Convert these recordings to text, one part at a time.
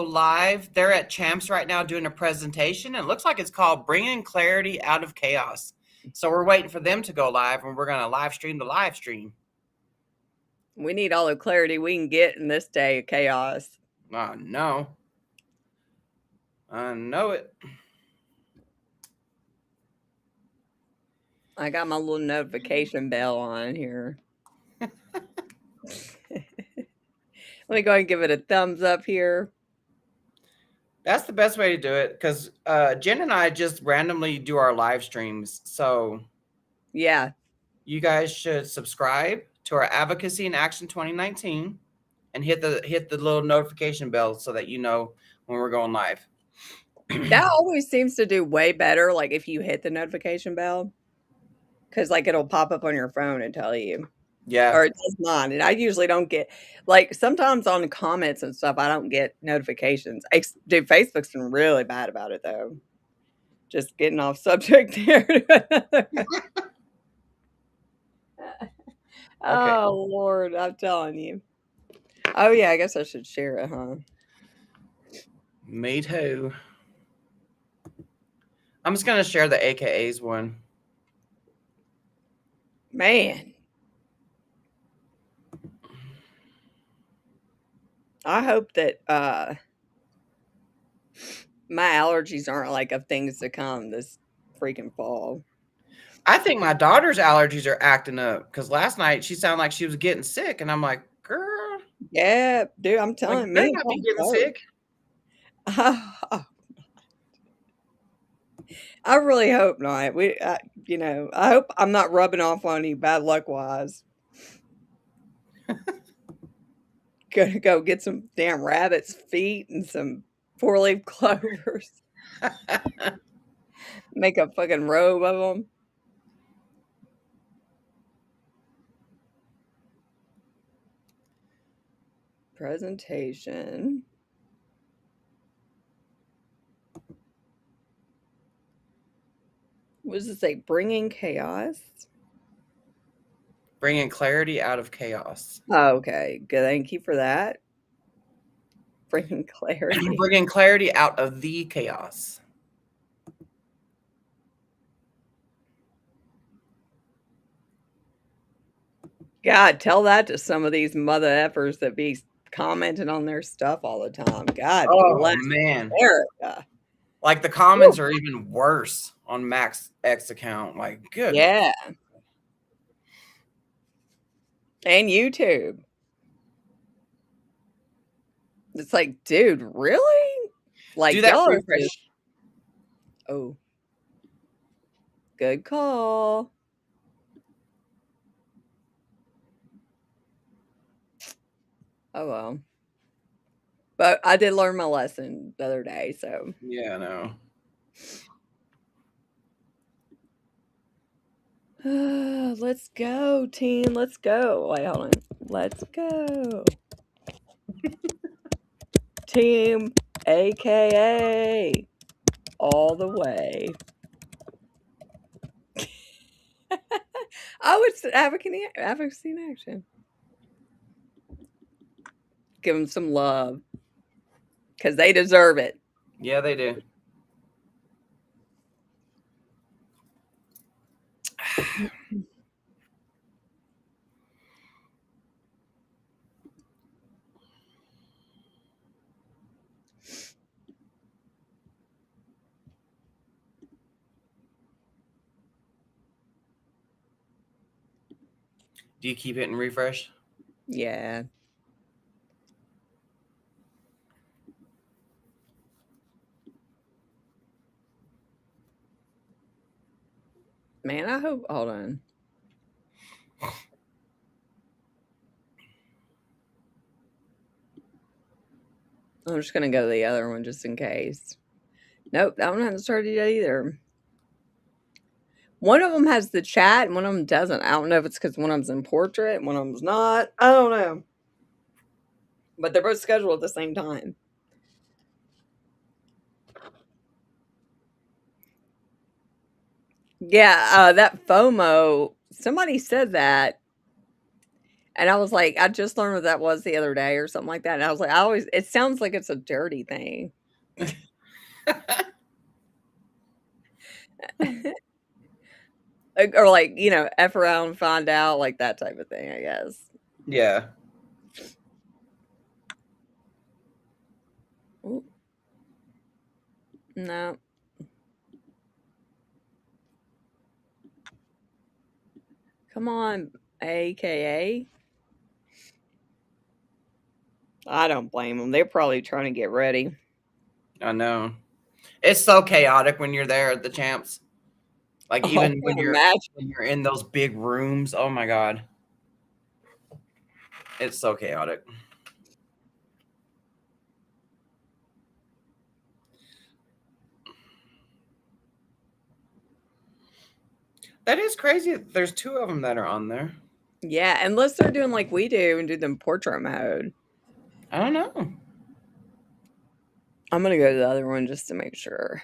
live. They're at CHAMPS right now doing a presentation. And it looks like it's called Bringing Clarity Out of Chaos. So we're waiting for them to go live, and we're going to live stream the live stream. We need all the clarity we can get in this day of chaos. No. I know it. I got my little notification bell on here. Let me go ahead and give it a thumbs up here. That's the best way to do it, because Jen and I just randomly do our live streams. So yeah, you guys should subscribe to our Advocacy in Action 2019 and hit the little notification bell so that you know when we're going live. That always seems to do way better, like, if you hit the notification bell, because, like, it'll pop up on your phone and tell you. Yeah. Or it does mine, and I usually don't get like, sometimes on the comments and stuff, I don't get notifications. Dude, Facebook's been really bad about it, though. Just getting off subject there. Oh, Lord, I'm telling you. Oh, yeah, I guess I should share it, huh? Me too. I'm just going to share the AKAs one. Man. I hope that my allergies aren't like of things to come this freaking fall. I think my daughter's allergies are acting up, because last night she sounded like she was getting sick, and I'm like, girl. Yeah, dude, I'm telling Like, you. not be getting sick. I really hope not. I hope I'm not rubbing off on you bad luck wise. Gonna go get some damn rabbit's feet and some 4-leaf clovers. Make a fucking robe of them. Presentation. What does it say? Bringing chaos? Bringing clarity out of chaos. Oh, okay. Good. Thank you for that. Bringing clarity. Bringing clarity out of the chaos. God, tell that to some of these mother effers that be commenting on their stuff all the time. God bless man. America. Like, the comments are even worse on Max X account. Like, good. Yeah. And YouTube. It's like, dude, really? Like, do that y'all refresh. Oh. Good call. Oh, well. But I did learn my lesson the other day, so. Yeah, I know. Let's go, team. Let's go. Wait, hold on. Let's go. Team AKA all the way. I would advocacy in action. Give them some love because they deserve it. Yeah, they do. Do you keep hitting refresh? Yeah. Man, I hope. Hold on. I'm just going to go to the other one just in case. Nope, that one hasn't started yet either. One of them has the chat and one of them doesn't. I don't know if it's because one of them's in portrait and one of them's not. I don't know. But they're both scheduled at the same time. Yeah, that FOMO, somebody said that. And I was like, I just learned what that was the other day or something like that. And I was like, it sounds like it's a dirty thing. Or like, F around, find out, like that type of thing, I guess. Yeah. Ooh. No. Come on, AKA. I don't blame them. They're probably trying to get ready. I know. It's so chaotic when you're there at the Champs. Like, Oh, I even when can't imagine. you're in those big rooms, oh my God. It's so chaotic. That is crazy. There's 2 of them that are on there. Yeah, unless they're doing like we do and do them portrait mode. I don't know. I'm gonna go to the other one just to make sure.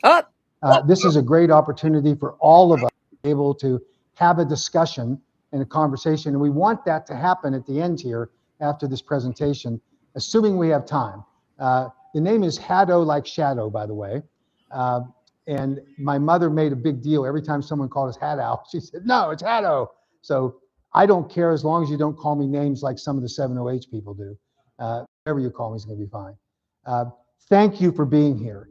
Oh, This is a great opportunity for all of us to be able to have a discussion and a conversation. And we want that to happen at the end here after this presentation, assuming we have time. The name is Haddo, like shadow, by the way. And my mother made a big deal every time someone called us Haddow. She said, no, it's Haddo. So I don't care as long as you don't call me names like some of the 7OH people do. Whatever you call me is going to be fine. Thank you for being here.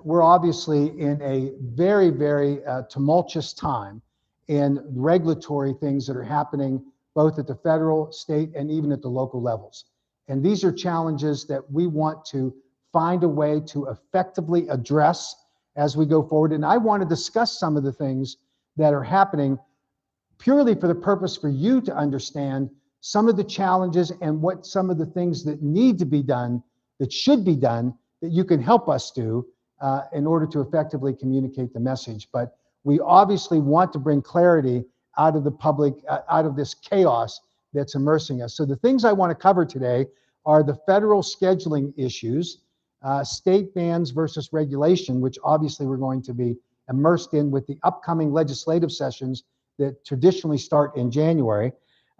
We're obviously in a very, very tumultuous time in regulatory things that are happening both at the federal, state, and even at the local levels. And these are challenges that we want to find a way to effectively address as we go forward. And I want to discuss some of the things that are happening purely for the purpose for you to understand some of the challenges and what some of the things that need to be done, that should be done, that you can help us do in order to effectively communicate the message. But we obviously want to bring clarity out of the public, out of this chaos that's immersing us. So the things I want to cover today are the federal scheduling issues, state bans versus regulation, which obviously we're going to be immersed in with the upcoming legislative sessions that traditionally start in January.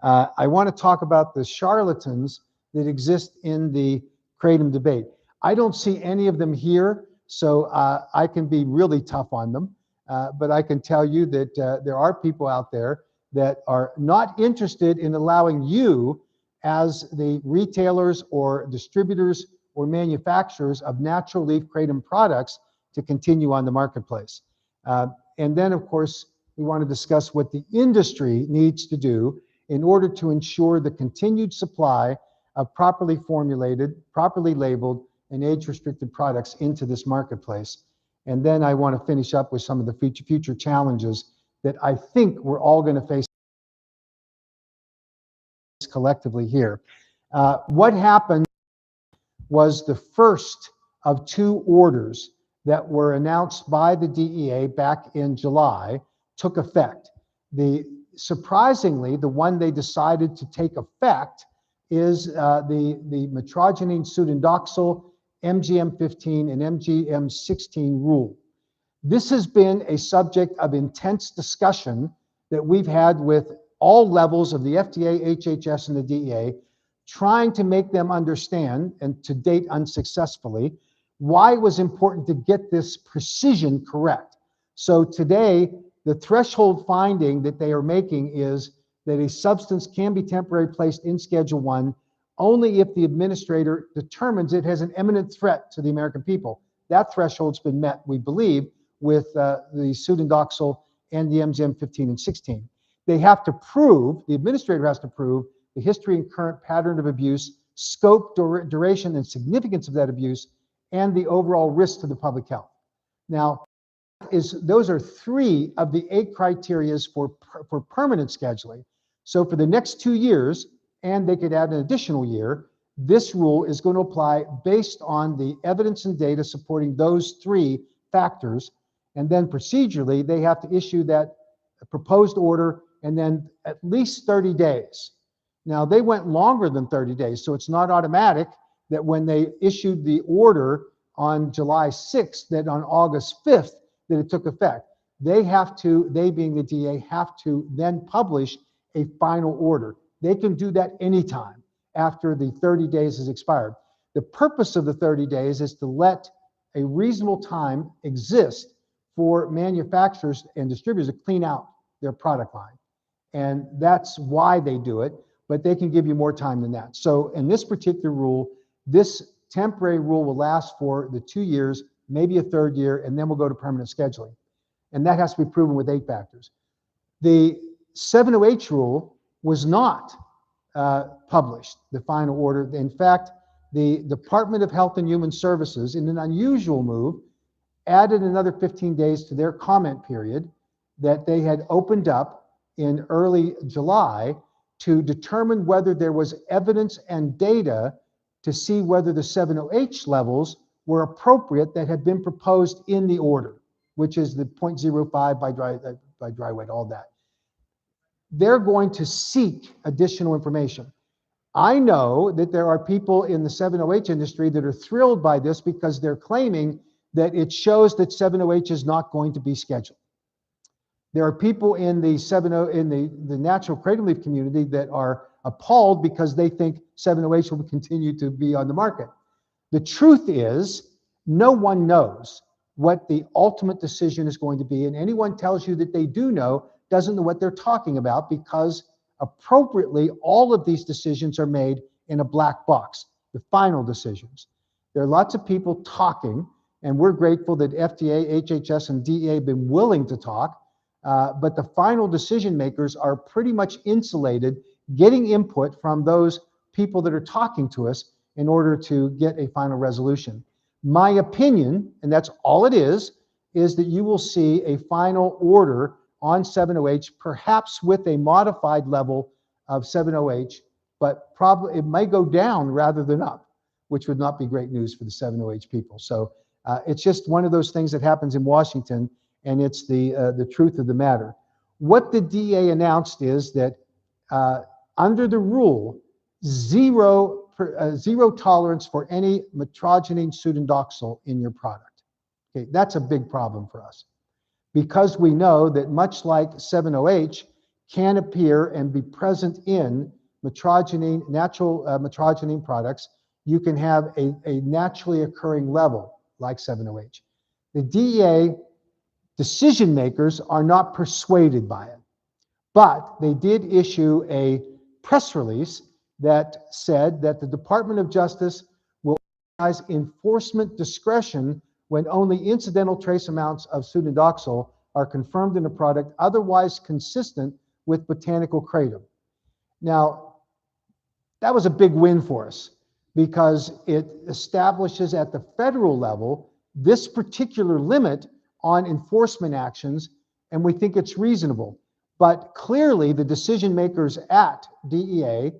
I want to talk about the charlatans that exist in the Kratom debate. I don't see any of them here, so I can be really tough on them. But I can tell you that there are people out there that are not interested in allowing you as the retailers or distributors or manufacturers of natural leaf kratom products to continue on the marketplace. And then, of course, we want to discuss what the industry needs to do in order to ensure the continued supply of properly formulated, properly labeled, and age-restricted products into this marketplace. And then I want to finish up with some of the future challenges that I think we're all going to face collectively here. What happened was the first of 2 orders that were announced by the DEA back in July took effect. Surprisingly, the one they decided to take effect is the metrogenine pseudodoxil MGM-15 and MGM-16 rule. This has been a subject of intense discussion that we've had with all levels of the FDA, HHS, and the DEA, trying to make them understand, and to date unsuccessfully, why it was important to get this precision correct. So today, the threshold finding that they are making is that a substance can be temporarily placed in Schedule 1 only if the administrator determines it has an imminent threat to the American people. That threshold's been met, we believe, with the pseudodoxil and the MGM-15 and 16. They have to prove, the administrator has to prove, the history and current pattern of abuse, scope, duration, and significance of that abuse, and the overall risk to the public health. Now, those are 3 of the 8 criterias for permanent scheduling. So for the next 2 years, and they could add an additional year, this rule is going to apply based on the evidence and data supporting those 3 factors. And then procedurally, they have to issue that proposed order and then at least 30 days. Now, they went longer than 30 days, so it's not automatic that when they issued the order on July 6th, that on August 5th, that it took effect. They have to, they being the DA, have to then publish a final order. They can do that anytime after the 30 days has expired. The purpose of the 30 days is to let a reasonable time exist for manufacturers and distributors to clean out their product line. And that's why they do it, but they can give you more time than that. So in this particular rule, this temporary rule will last for the 2 years, maybe a third year, and then we'll go to permanent scheduling. And that has to be proven with 8 factors. The 70H rule was not published, the final order. In fact, the Department of Health and Human Services, in an unusual move, added another 15 days to their comment period that they had opened up in early July to determine whether there was evidence and data to see whether the 70H levels were appropriate that had been proposed in the order, which is the 0.05 by dry weight, all that. They're going to seek additional information. I know that there are people in the 70H industry that are thrilled by this because they're claiming that it shows that 70H is not going to be scheduled. There are people in the the natural cradle leaf community that are appalled because they think 70H will continue to be on the market. The truth is, no one knows what the ultimate decision is going to be, and anyone tells you that they do know doesn't know what they're talking about, because appropriately, all of these decisions are made in a black box, the final decisions. There are lots of people talking, and we're grateful that FDA, HHS, and DEA have been willing to talk, but the final decision makers are pretty much insulated, getting input from those people that are talking to us in order to get a final resolution. My opinion, and that's all it is that you will see a final order on 70H, perhaps with a modified level of 70H, but probably it may go down rather than up, which would not be great news for the 70H people. So it's just one of those things that happens in Washington, and it's the truth of the matter. What the DEA announced is that under the rule, zero tolerance for any metrogene pseudodoxil in your product. Okay, that's a big problem for us, because we know that much like 70H can appear and be present in natural metrogene products, you can have a naturally occurring level like 70H. The DEA decision makers are not persuaded by it, but they did issue a press release that said that the Department of Justice will exercise enforcement discretion when only incidental trace amounts of pseudodoxil are confirmed in a product otherwise consistent with botanical kratom. Now, that was a big win for us because it establishes at the federal level this particular limit on enforcement actions, and we think it's reasonable. But clearly, the decision makers at DEA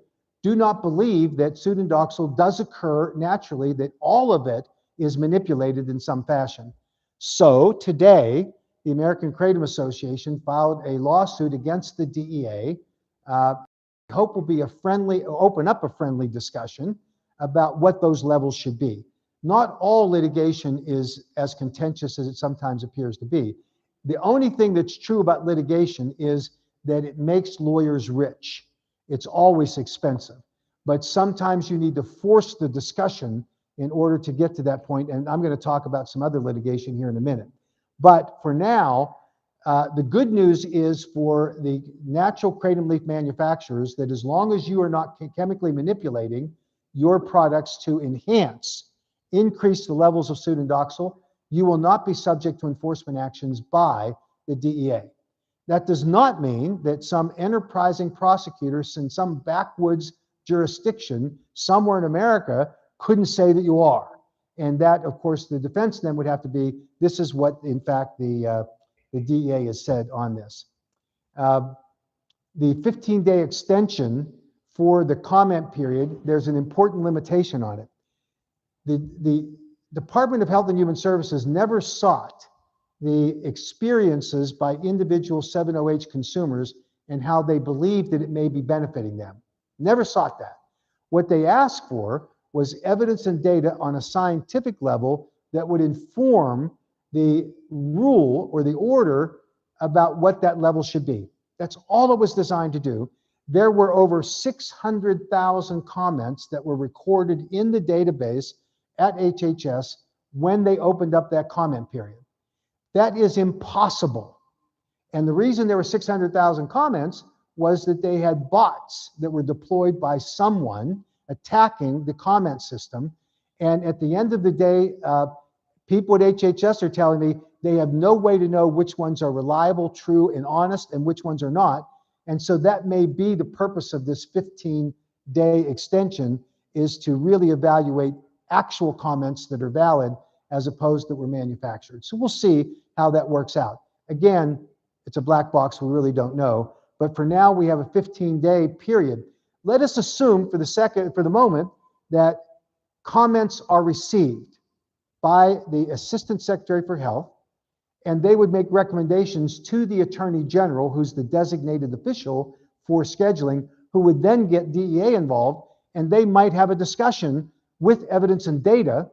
do not believe that pseudodoxil does occur naturally, that all of it is manipulated in some fashion. So today, the American Kratom Association filed a lawsuit against the DEA. Hope will be open up a friendly discussion about what those levels should be. Not all litigation is as contentious as it sometimes appears to be. The only thing that's true about litigation is that it makes lawyers rich. It's always expensive, but sometimes you need to force the discussion in order to get to that point. And I'm going to talk about some other litigation here in a minute. But for now, the good news is for the natural kratom leaf manufacturers that as long as you are not chemically manipulating your products to increase the levels of pseudodoxil, you will not be subject to enforcement actions by the DEA. That does not mean that some enterprising prosecutors in some backwoods jurisdiction somewhere in America couldn't say that you are. And that, of course, the defense then would have to be, this is what, in fact, the DEA has said on this. The 15-day extension for the comment period, there's an important limitation on it. The Department of Health and Human Services never sought the experiences by individual 70H consumers and how they believe that it may be benefiting them. Never sought that. What they asked for was evidence and data on a scientific level that would inform the rule or the order about what that level should be. That's all it was designed to do. there were over 600,000 comments that were recorded in the database at HHS when they opened up that comment period. That is impossible. And the reason there were 600,000 comments was that they had bots that were deployed by someone attacking the comment system. And at the end of the day, people at HHS are telling me they have no way to know which ones are reliable, true, and honest, and which ones are not. And so that may be the purpose of this 15-day extension, is to really evaluate actual comments that are valid as opposed that were manufactured. So we'll see how that works out. Again, it's a black box, we really don't know. But for now, we have a 15-day period. Let us assume for the moment that comments are received by the Assistant Secretary for Health, and they would make recommendations to the Attorney General, who's the designated official for scheduling, who would then get DEA involved, and they might have a discussion with evidence and data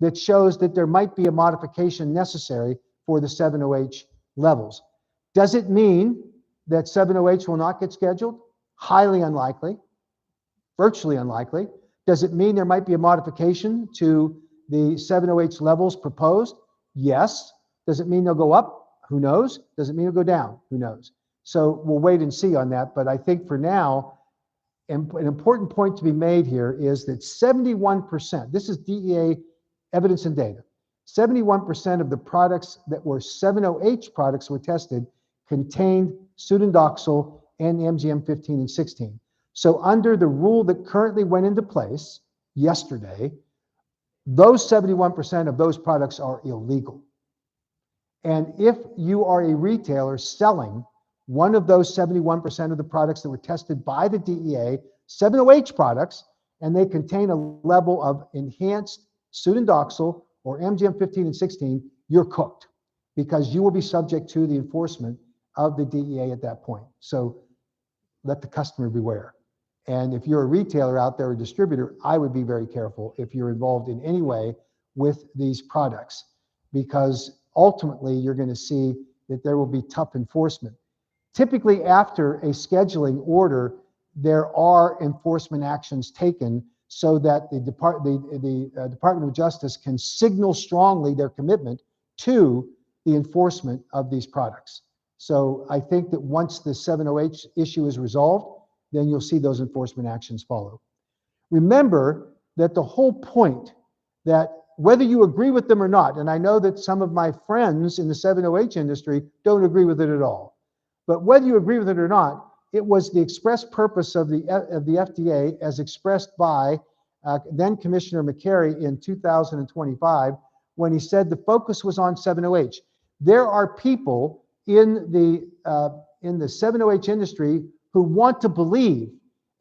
that shows that there might be a modification necessary for the 7OH levels. Does it mean that 7OH will not get scheduled? Highly unlikely, virtually unlikely. Does it mean there might be a modification to the 7OH levels proposed? Yes. Does it mean they'll go up? Who knows? Does it mean they'll go down? Who knows? So we'll wait and see on that. But I think for now, an important point to be made here is that 71%, this is DEA evidence and data, 71% of the products that were 7OH products were tested contained pseudodoxil and MGM 15 and 16. So under the rule that currently went into place yesterday, those 71% of those products are illegal. And if you are a retailer selling one of those 71% of the products that were tested by the DEA, 7OH products, and they contain a level of enhanced pseudodoxil or MGM 15 and 16, you're cooked, because you will be subject to the enforcement of the DEA at that point. So let the customer beware. And if you're a retailer out there, a distributor, I would be very careful if you're involved in any way with these products, because ultimately you're going to see that there will be tough enforcement. Typically, after a scheduling order, there are enforcement actions taken so that the Department of Justice can signal strongly their commitment to the enforcement of these products. So I think that once the 7OH issue is resolved, then you'll see those enforcement actions follow. Remember that the whole point, that whether you agree with them or not, and I know that some of my friends in the 7OH industry don't agree with it at all, but whether you agree with it or not, it was the express purpose of the FDA, as expressed by then Commissioner McCary in 2025, when he said the focus was on 7OH. There are people in the 7OH industry who want to believe,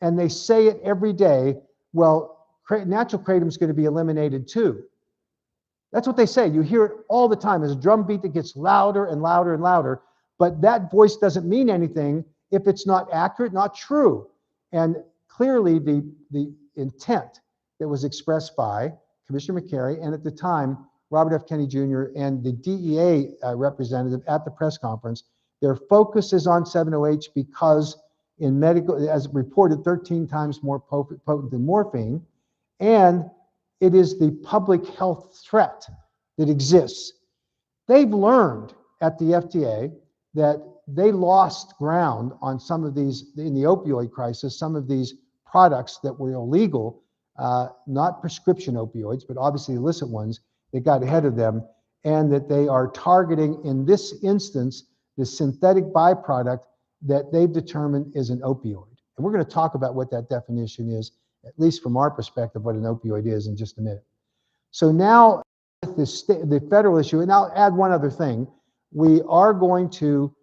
and they say it every day, well, natural kratom is going to be eliminated too. That's what they say. You hear it all the time. There's a drum beat that gets louder and louder and louder, but that voice doesn't mean anything if it's not accurate, not true. And clearly the intent that was expressed by Commissioner McCary, and at the time, Robert F. Kennedy Jr. and the DEA representative at the press conference, their focus is on 7OH because in medical, as reported, 13 times more potent than morphine, and it is the public health threat that exists. They've learned at the FDA that they lost ground on some of these, in the opioid crisis, some of these products that were illegal, not prescription opioids, but obviously illicit ones, that got ahead of them, and that they are targeting, in this instance, the synthetic byproduct that they've determined is an opioid. And we're going to talk about what that definition is, at least from our perspective, what an opioid is, in just a minute. So now, with the federal issue, and I'll add one other thing, we are going to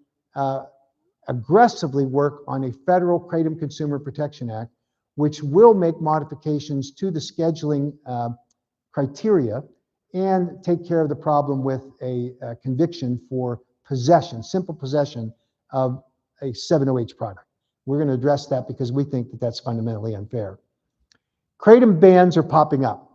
aggressively work on a federal Kratom Consumer Protection Act, which will make modifications to the scheduling criteria and take care of the problem with a conviction for possession, simple possession of a 7OH product. We're going to address that because we think that that's fundamentally unfair. Kratom bans are popping up.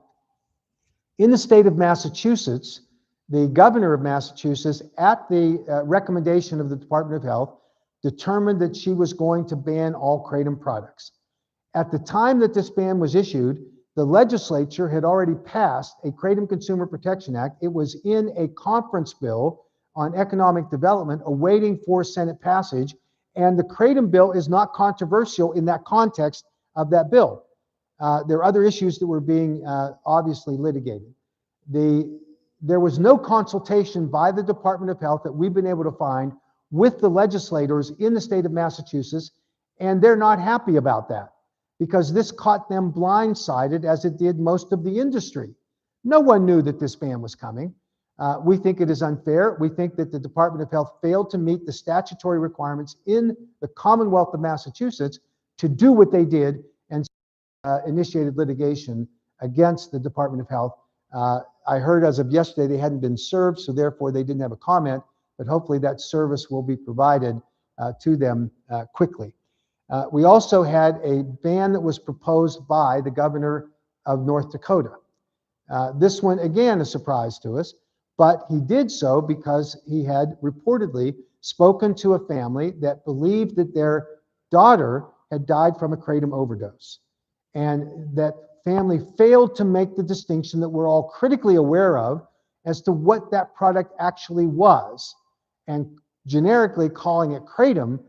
In the state of Massachusetts, the governor of Massachusetts, at the recommendation of the Department of Health, determined that she was going to ban all kratom products. At the time that this ban was issued, the legislature had already passed a Kratom Consumer Protection Act. It was in a conference bill on economic development awaiting for Senate passage, and the kratom bill is not controversial in that context of that bill. There are other issues that were being obviously litigated. There was no consultation by the Department of Health that we've been able to find with the legislators in the state of Massachusetts, and they're not happy about that because this caught them blindsided as it did most of the industry. No one knew that this ban was coming. We think it is unfair. We think that the Department of Health failed to meet the statutory requirements in the Commonwealth of Massachusetts to do what they did and initiated litigation against the Department of Health. I heard as of yesterday they hadn't been served, so therefore they didn't have a comment, but hopefully that service will be provided to them quickly. We also had a ban that was proposed by the governor of North Dakota. This one, again, a surprise to us, but he did so because he had reportedly spoken to a family that believed that their daughter had died from a kratom overdose. And that family failed to make the distinction that we're all critically aware of as to what that product actually was. And generically calling it kratom,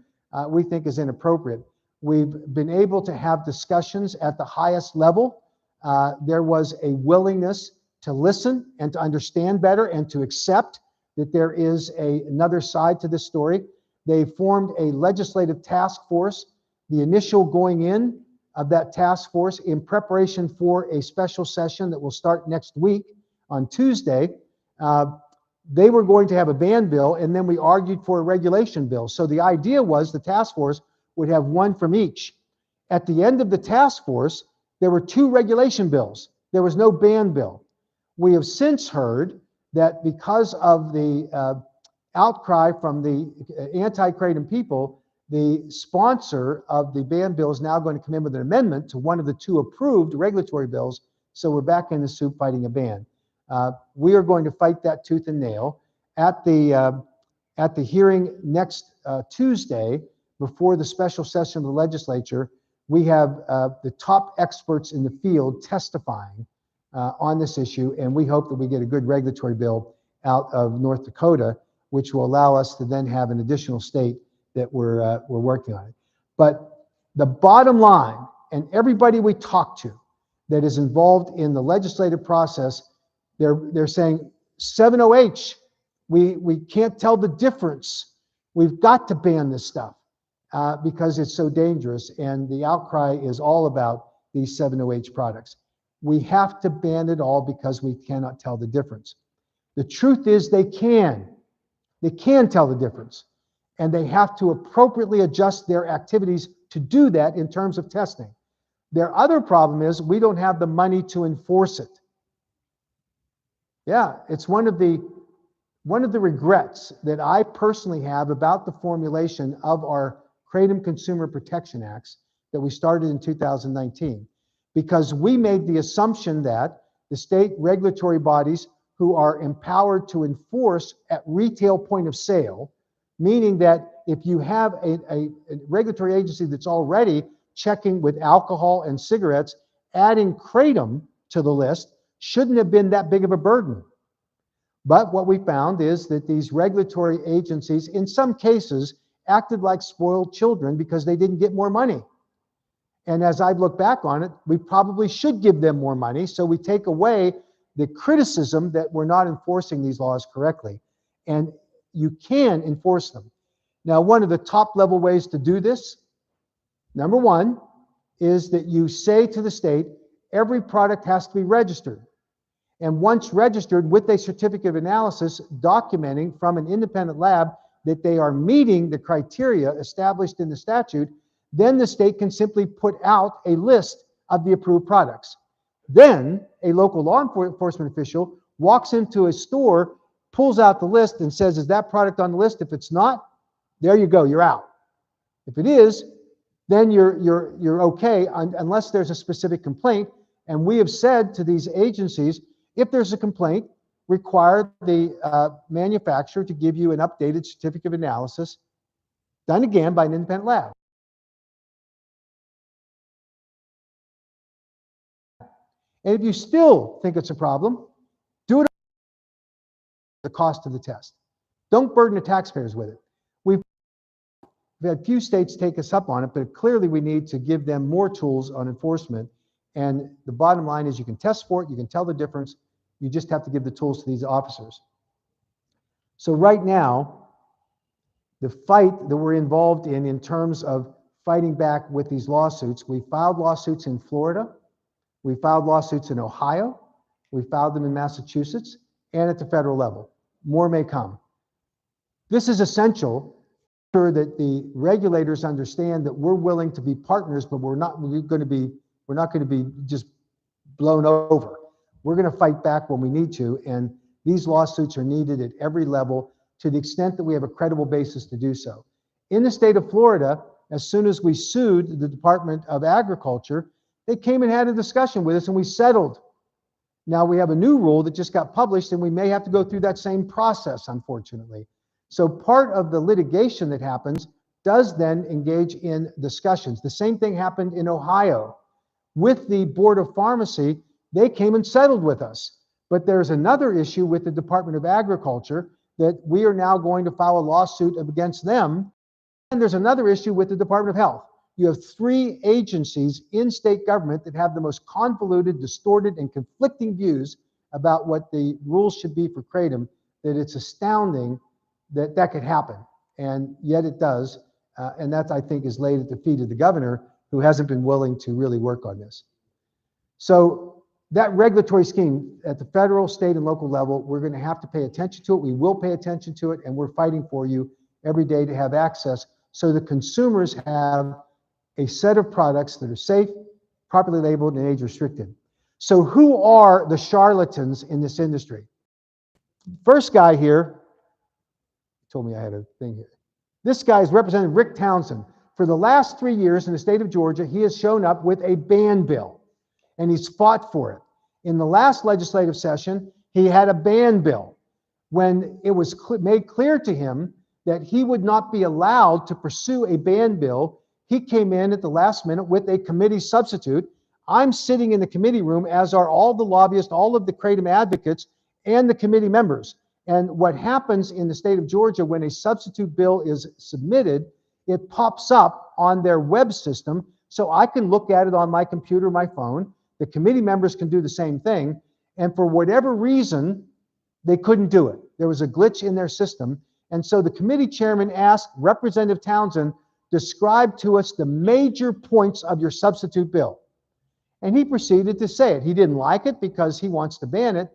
we think is inappropriate. We've been able to have discussions at the highest level. There was a willingness to listen and to understand better and to accept that there is another side to this story. They formed a legislative task force. The initial going in of that task force in preparation for a special session that will start next week on Tuesday, they were going to have a ban bill, and then we argued for a regulation bill. So the idea was the task force would have one from each. At the end of the task force, there were 2 regulation bills. There was no ban bill. We have since heard that because of the outcry from the anti-kratom people, the sponsor of the ban bill is now going to come in with an amendment to one of the 2 approved regulatory bills. So we're back in the soup fighting a ban. We are going to fight that tooth and nail. At the hearing next Tuesday, before the special session of the legislature, we have the top experts in the field testifying on this issue, and we hope that we get a good regulatory bill out of North Dakota, which will allow us to then have an additional state that we're working on it. But the bottom line, and everybody we talk to that is involved in the legislative process, they're saying 7-OH, we can't tell the difference. We've got to ban this stuff because it's so dangerous, and the outcry is all about these 7-OH products. We have to ban it all because we cannot tell the difference. The truth is they can tell the difference, and they have to appropriately adjust their activities to do that in terms of testing. Their other problem is we don't have the money to enforce it. Yeah, it's one of the regrets that I personally have about the formulation of our Kratom Consumer Protection Acts that we started in 2019, because we made the assumption that the state regulatory bodies who are empowered to enforce at retail point of sale, meaning that if you have a regulatory agency that's already checking with alcohol and cigarettes, adding kratom to the list shouldn't have been that big of a burden. But what we found is that these regulatory agencies, in some cases, acted like spoiled children because they didn't get more money. And as I look back on it, we probably should give them more money, so we take away the criticism that we're not enforcing these laws correctly. And you can enforce them. Now, one of the top level ways to do this, number one, is that you say to the state, every product has to be registered. And once registered with a certificate of analysis documenting from an independent lab that they are meeting the criteria established in the statute, then the state can simply put out a list of the approved products. Then a local law enforcement official walks into a store, pulls out the list and says, is that product on the list? If it's not, there you go, you're out. If it is, then you're okay unless there's a specific complaint. And we have said to these agencies, if there's a complaint, require the manufacturer to give you an updated certificate of analysis done again by an independent lab. And if you still think it's a problem, do it at the cost of the test. Don't burden the taxpayers with it. We've had few states take us up on it, but clearly we need to give them more tools on enforcement. And the bottom line is you can test for it, you can tell the difference, you just have to give the tools to these officers. So right now, the fight that we're involved in terms of fighting back with these lawsuits, we filed lawsuits in Florida, we filed lawsuits in Ohio, we filed them in Massachusetts, and at the federal level. More may come. This is essential sure that the regulators understand that we're willing to be partners, but we're not going to be just blown over. We're going to fight back when we need to, and these lawsuits are needed at every level to the extent that we have a credible basis to do so. In the state of Florida, as soon as we sued the Department of Agriculture, they came and had a discussion with us and we settled. Now we have a new rule that just got published and we may have to go through that same process, unfortunately. So part of the litigation that happens does then engage in discussions. The same thing happened in Ohio. With the Board of Pharmacy, they came and settled with us. But there's another issue with the Department of Agriculture that we are now going to file a lawsuit against them. And there's another issue with the Department of Health. You have 3 agencies in state government that have the most convoluted, distorted, and conflicting views about what the rules should be for kratom, that it's astounding that that could happen. And yet it does. And that, I think, is laid at the feet of the governor, who hasn't been willing to really work on this. So that regulatory scheme at the federal, state, and local level, we're going to have to pay attention to it. We will pay attention to it, and we're fighting for you every day to have access so the consumers have a set of products that are safe, properly labeled, and age restricted. So who are the charlatans in this industry? First guy here, told me I had a thing here. This guy is Representative Rick Townsend. For the last 3 years in the state of Georgia, he has shown up with a ban bill, and he's fought for it. In the last legislative session, he had a ban bill. When it was made clear to him that he would not be allowed to pursue a ban bill, he came in at the last minute with a committee substitute. I'm sitting in the committee room, as are all the lobbyists, all of the kratom advocates, and the committee members. And what happens in the state of Georgia when a substitute bill is submitted, it pops up on their web system, so I can look at it on my computer, my phone. The committee members can do the same thing. And for whatever reason, they couldn't do it. There was a glitch in their system. And so the committee chairman asked Representative Townsend, describe to us the major points of your substitute bill. And he proceeded to say it. He didn't like it because he wants to ban it.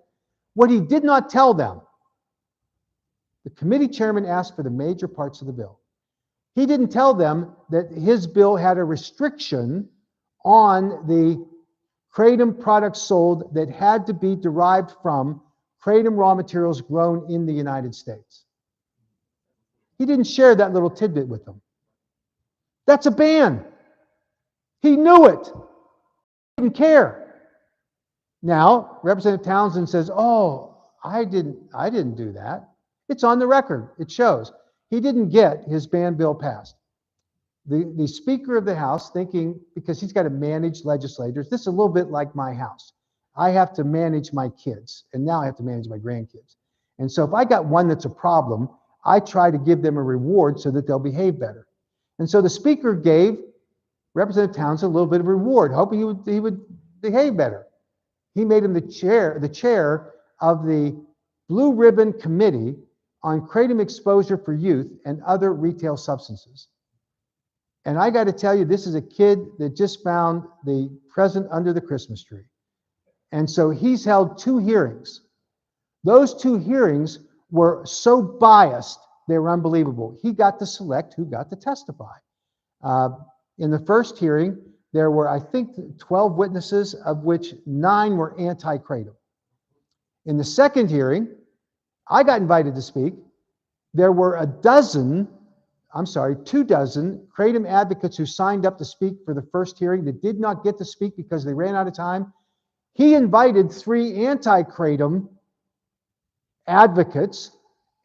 What he did not tell them, the committee chairman asked for the major parts of the bill. He didn't tell them that his bill had a restriction on the kratom products sold that had to be derived from kratom raw materials grown in the United States. He didn't share that little tidbit with them. That's a ban. He knew it. He didn't care. Now, Representative Townsend says, oh, I didn't do that. It's on the record. It shows. He didn't get his ban bill passed. The Speaker of the House, thinking, because he's got to manage legislators, this is a little bit like my house. I have to manage my kids, and now I have to manage my grandkids. And so if I got one that's a problem, I try to give them a reward so that they'll behave better. And so the Speaker gave Representative Townsend a little bit of reward, hoping he would behave better. He made him the chair of the Blue Ribbon Committee on Kratom Exposure for Youth and Other Retail Substances. And I got to tell you, this is a kid that just found the present under the Christmas tree. And so he's held 2 hearings. Those 2 hearings were so biased, they were unbelievable. He got to select who got to testify. In the first hearing, there were, I think, 12 witnesses, of which 9 were anti-kratom. In the second hearing, I got invited to speak. There were 2 dozen kratom advocates who signed up to speak for the first hearing that did not get to speak because they ran out of time. He invited 3 anti-kratom advocates,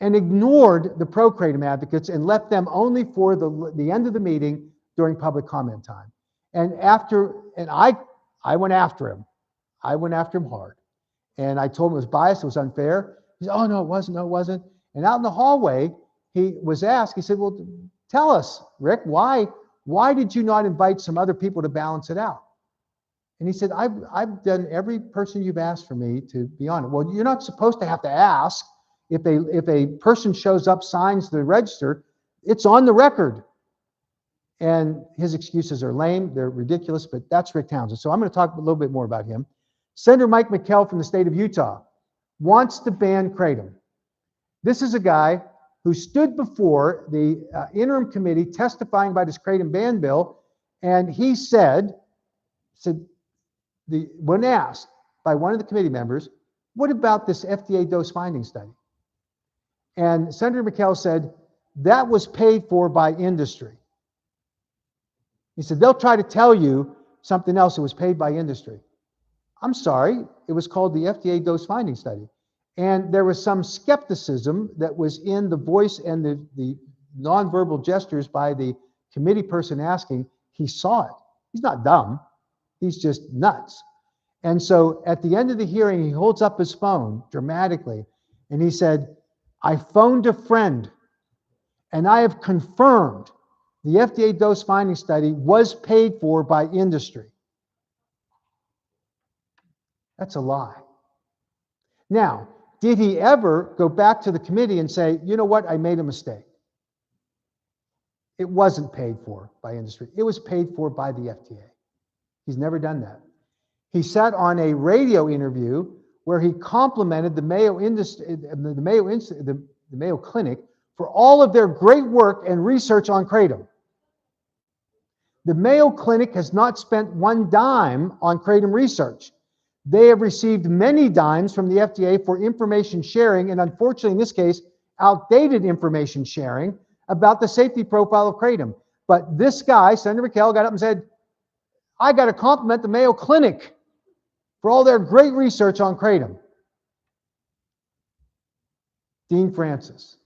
and ignored the pro-kratom advocates and left them only for the end of the meeting during public comment time. And I went after him. I went after him hard. And I told him it was biased, it was unfair. He said, oh, no, it wasn't, no, it wasn't. And out in the hallway, he was asked, he said, well, tell us, Rick, why did you not invite some other people to balance it out? And he said, I've done every person you've asked for me to be on it. Well, you're not supposed to have to ask. If a person shows up, signs the register, it's on the record. And his excuses are lame, they're ridiculous, but that's Rick Townsend. So I'm going to talk a little bit more about him. Senator Mike McKell from the state of Utah wants to ban kratom. This is a guy who stood before the interim committee testifying about his kratom ban bill, and he said when asked by one of the committee members, what about this FDA dose finding study? And Senator McKell said, that was paid for by industry. He said, they'll try to tell you something else that was paid by industry. I'm sorry, it was called the FDA dose finding study. And there was some skepticism that was in the voice and the nonverbal gestures by the committee person asking. He saw it. He's not dumb. He's just nuts. And so at the end of the hearing, he holds up his phone dramatically, and he said, I phoned a friend, and I have confirmed the FDA dose finding study was paid for by industry. That's a lie. Now, did he ever go back to the committee and say, you know what, I made a mistake? It wasn't paid for by industry. It was paid for by the FDA. He's never done that. He sat on a radio interview where he complimented the Mayo Clinic for all of their great work and research on kratom. The Mayo Clinic has not spent one dime on kratom research. They have received many dimes from the FDA for information sharing, and unfortunately in this case, outdated information sharing about the safety profile of kratom. But this guy, Senator McKell, got up and said, I got to compliment the Mayo Clinic for all their great research on kratom. Dean Francis.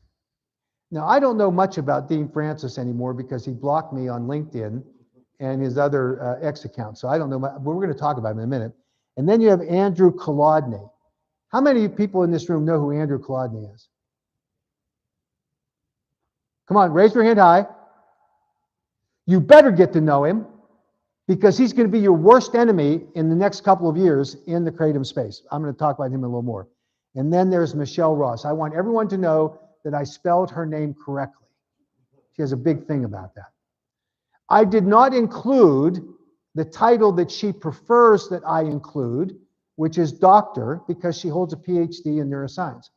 Now, I don't know much about Dean Francis anymore because he blocked me on LinkedIn and his other X account. So I don't know, but we're going to talk about him in a minute. And then you have Andrew Kolodny. How many people in this room know who Andrew Kolodny is? Come on, raise your hand high. You better get to know him because he's going to be your worst enemy in the next couple of years in the kratom space. I'm going to talk about him a little more. And then there's Michelle Ross. I want everyone to know that I spelled her name correctly. She has a big thing about that. I did not include the title that she prefers that I include, which is doctor, because she holds a PhD in neuroscience.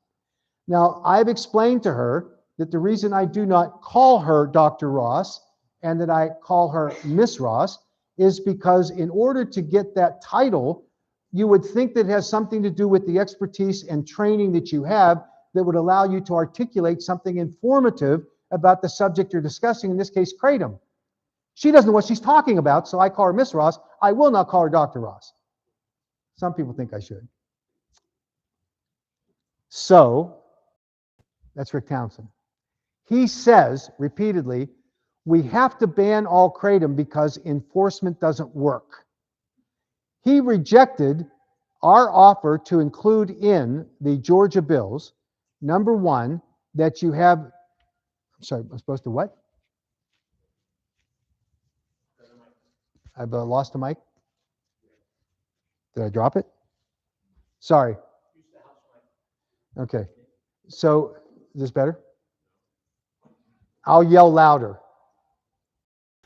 Now, I've explained to her that the reason I do not call her Dr. Ross and that I call her Miss Ross is because in order to get that title, you would think that it has something to do with the expertise and training that you have that would allow you to articulate something informative about the subject you're discussing, in this case, kratom. She doesn't know what she's talking about, so I call her Miss Ross. I will not call her Dr. Ross. Some people think I should. So, that's Rick Townsend. He says repeatedly, we have to ban all kratom because enforcement doesn't work. He rejected our offer to include in the Georgia bills, number one, that you have, I'm sorry, I'm supposed to what? I've lost the mic. Did I drop it? Sorry. Okay. So, is this better? I'll yell louder.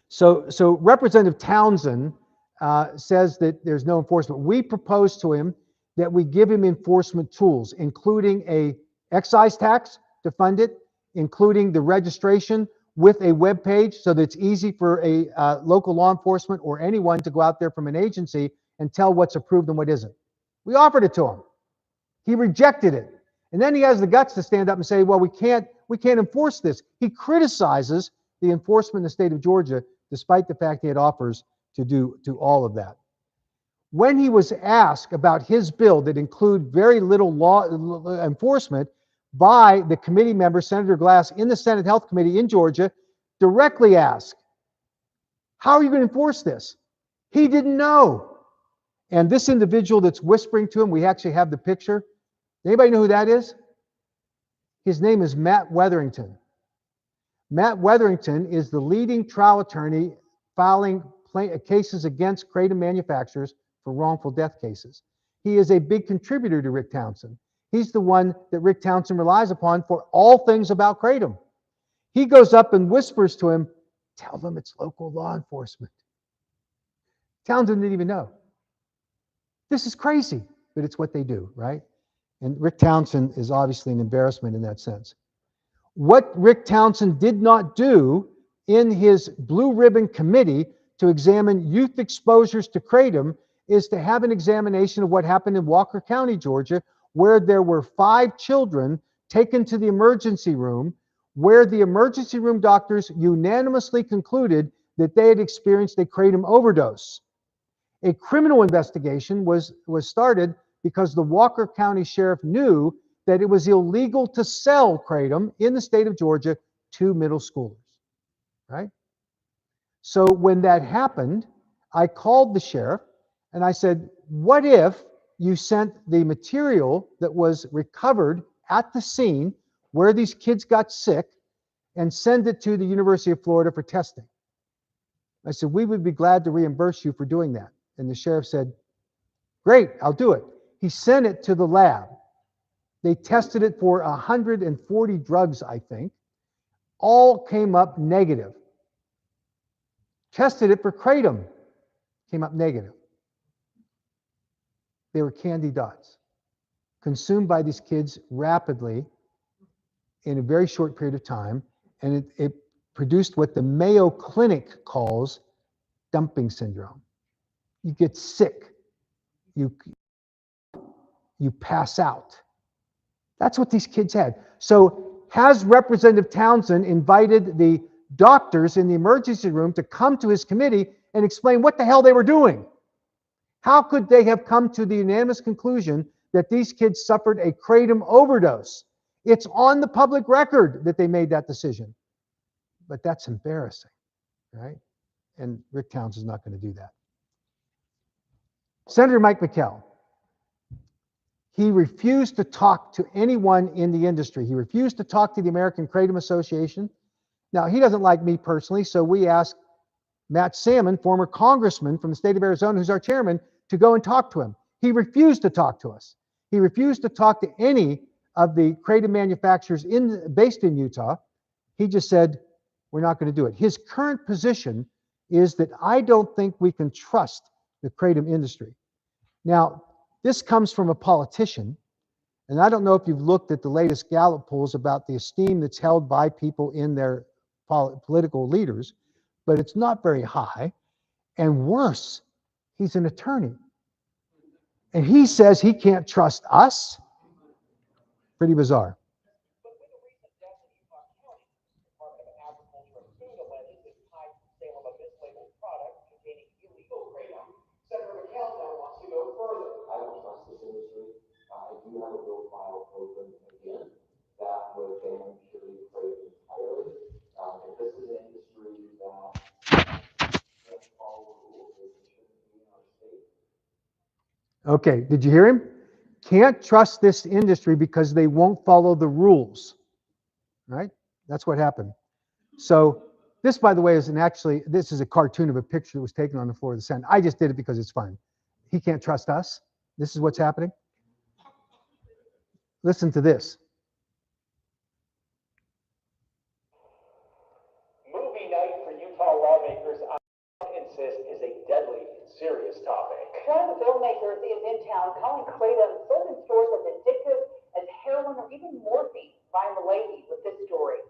So Representative Townsend says that there's no enforcement. We propose to him that we give him enforcement tools, including a excise tax to fund it, including the registration with a web page so that it's easy for a local law enforcement or anyone to go out there from an agency and tell what's approved and what isn't. We offered it to him. He rejected it. And then he has the guts to stand up and say, well, we can't enforce this. He criticizes the enforcement in the state of Georgia, despite the fact he had offers to do all of that. When he was asked about his bill that include very little law enforcement, by the committee member, Senator Glass, in the Senate Health Committee in Georgia, directly asked, how are you going to enforce this? He didn't know. And this individual that's whispering to him, we actually have the picture. Anybody know who that is? His name is Matt Wetherington. Matt Wetherington is the leading trial attorney filing cases against kratom manufacturers for wrongful death cases. He is a big contributor to Rick Townsend. He's the one that Rick Townsend relies upon for all things about kratom. He goes up and whispers to him, tell them it's local law enforcement. Townsend didn't even know. This is crazy, but it's what they do, right? And Rick Townsend is obviously an embarrassment in that sense. What Rick Townsend did not do in his blue ribbon committee to examine youth exposures to kratom is to have an examination of what happened in Walker County, Georgia, where there were 5 children taken to the emergency room, where the emergency room doctors unanimously concluded that they had experienced a kratom overdose. A criminal investigation was started because the Walker County Sheriff knew that it was illegal to sell kratom in the state of Georgia to middle schoolers, right? So when that happened, I called the sheriff and I said, what if you sent the material that was recovered at the scene where these kids got sick and send it to the University of Florida for testing? I said, we would be glad to reimburse you for doing that. And the sheriff said, great, I'll do it. He sent it to the lab. They tested it for 140 drugs, I think. All came up negative. Tested it for kratom. Came up negative. They were candy dots, consumed by these kids rapidly in a very short period of time. And it produced what the Mayo Clinic calls dumping syndrome. You get sick. You pass out. That's what these kids had. So has Representative Townsend invited the doctors in the emergency room to come to his committee and explain what the hell they were doing? How could they have come to the unanimous conclusion that these kids suffered a kratom overdose? It's on the public record that they made that decision. But that's embarrassing, right? And Rick Townsend's not going to do that. Senator Mike McKell. He refused to talk to anyone in the industry. He refused to talk to the American Kratom Association. Now, he doesn't like me personally, so we asked Matt Salmon, former congressman from the state of Arizona, who's our chairman, to go and talk to him. He refused to talk to us. He refused to talk to any of the kratom manufacturers based in Utah. He just said, we're not going to do it. His current position is that I don't think we can trust the kratom industry. Now, this comes from a politician, and I don't know if you've looked at the latest Gallup polls about the esteem that's held by people in their political leaders, but it's not very high. And worse, he's an attorney. And he says he can't trust us. Pretty bizarre. Okay, did you hear him? Can't trust this industry because they won't follow the rules, right? That's what happened. So this, by the way, this is a cartoon of a picture that was taken on the floor of the Senate. I just did it because it's fun. He can't trust us. This is what's happening. Listen to this. Movie night for Utah lawmakers, I insist, is a deadly and serious topic. One of the filmmakers is in town calling kratom sold in stores as addictive as heroin or even morphine. Ryan Malady with this story.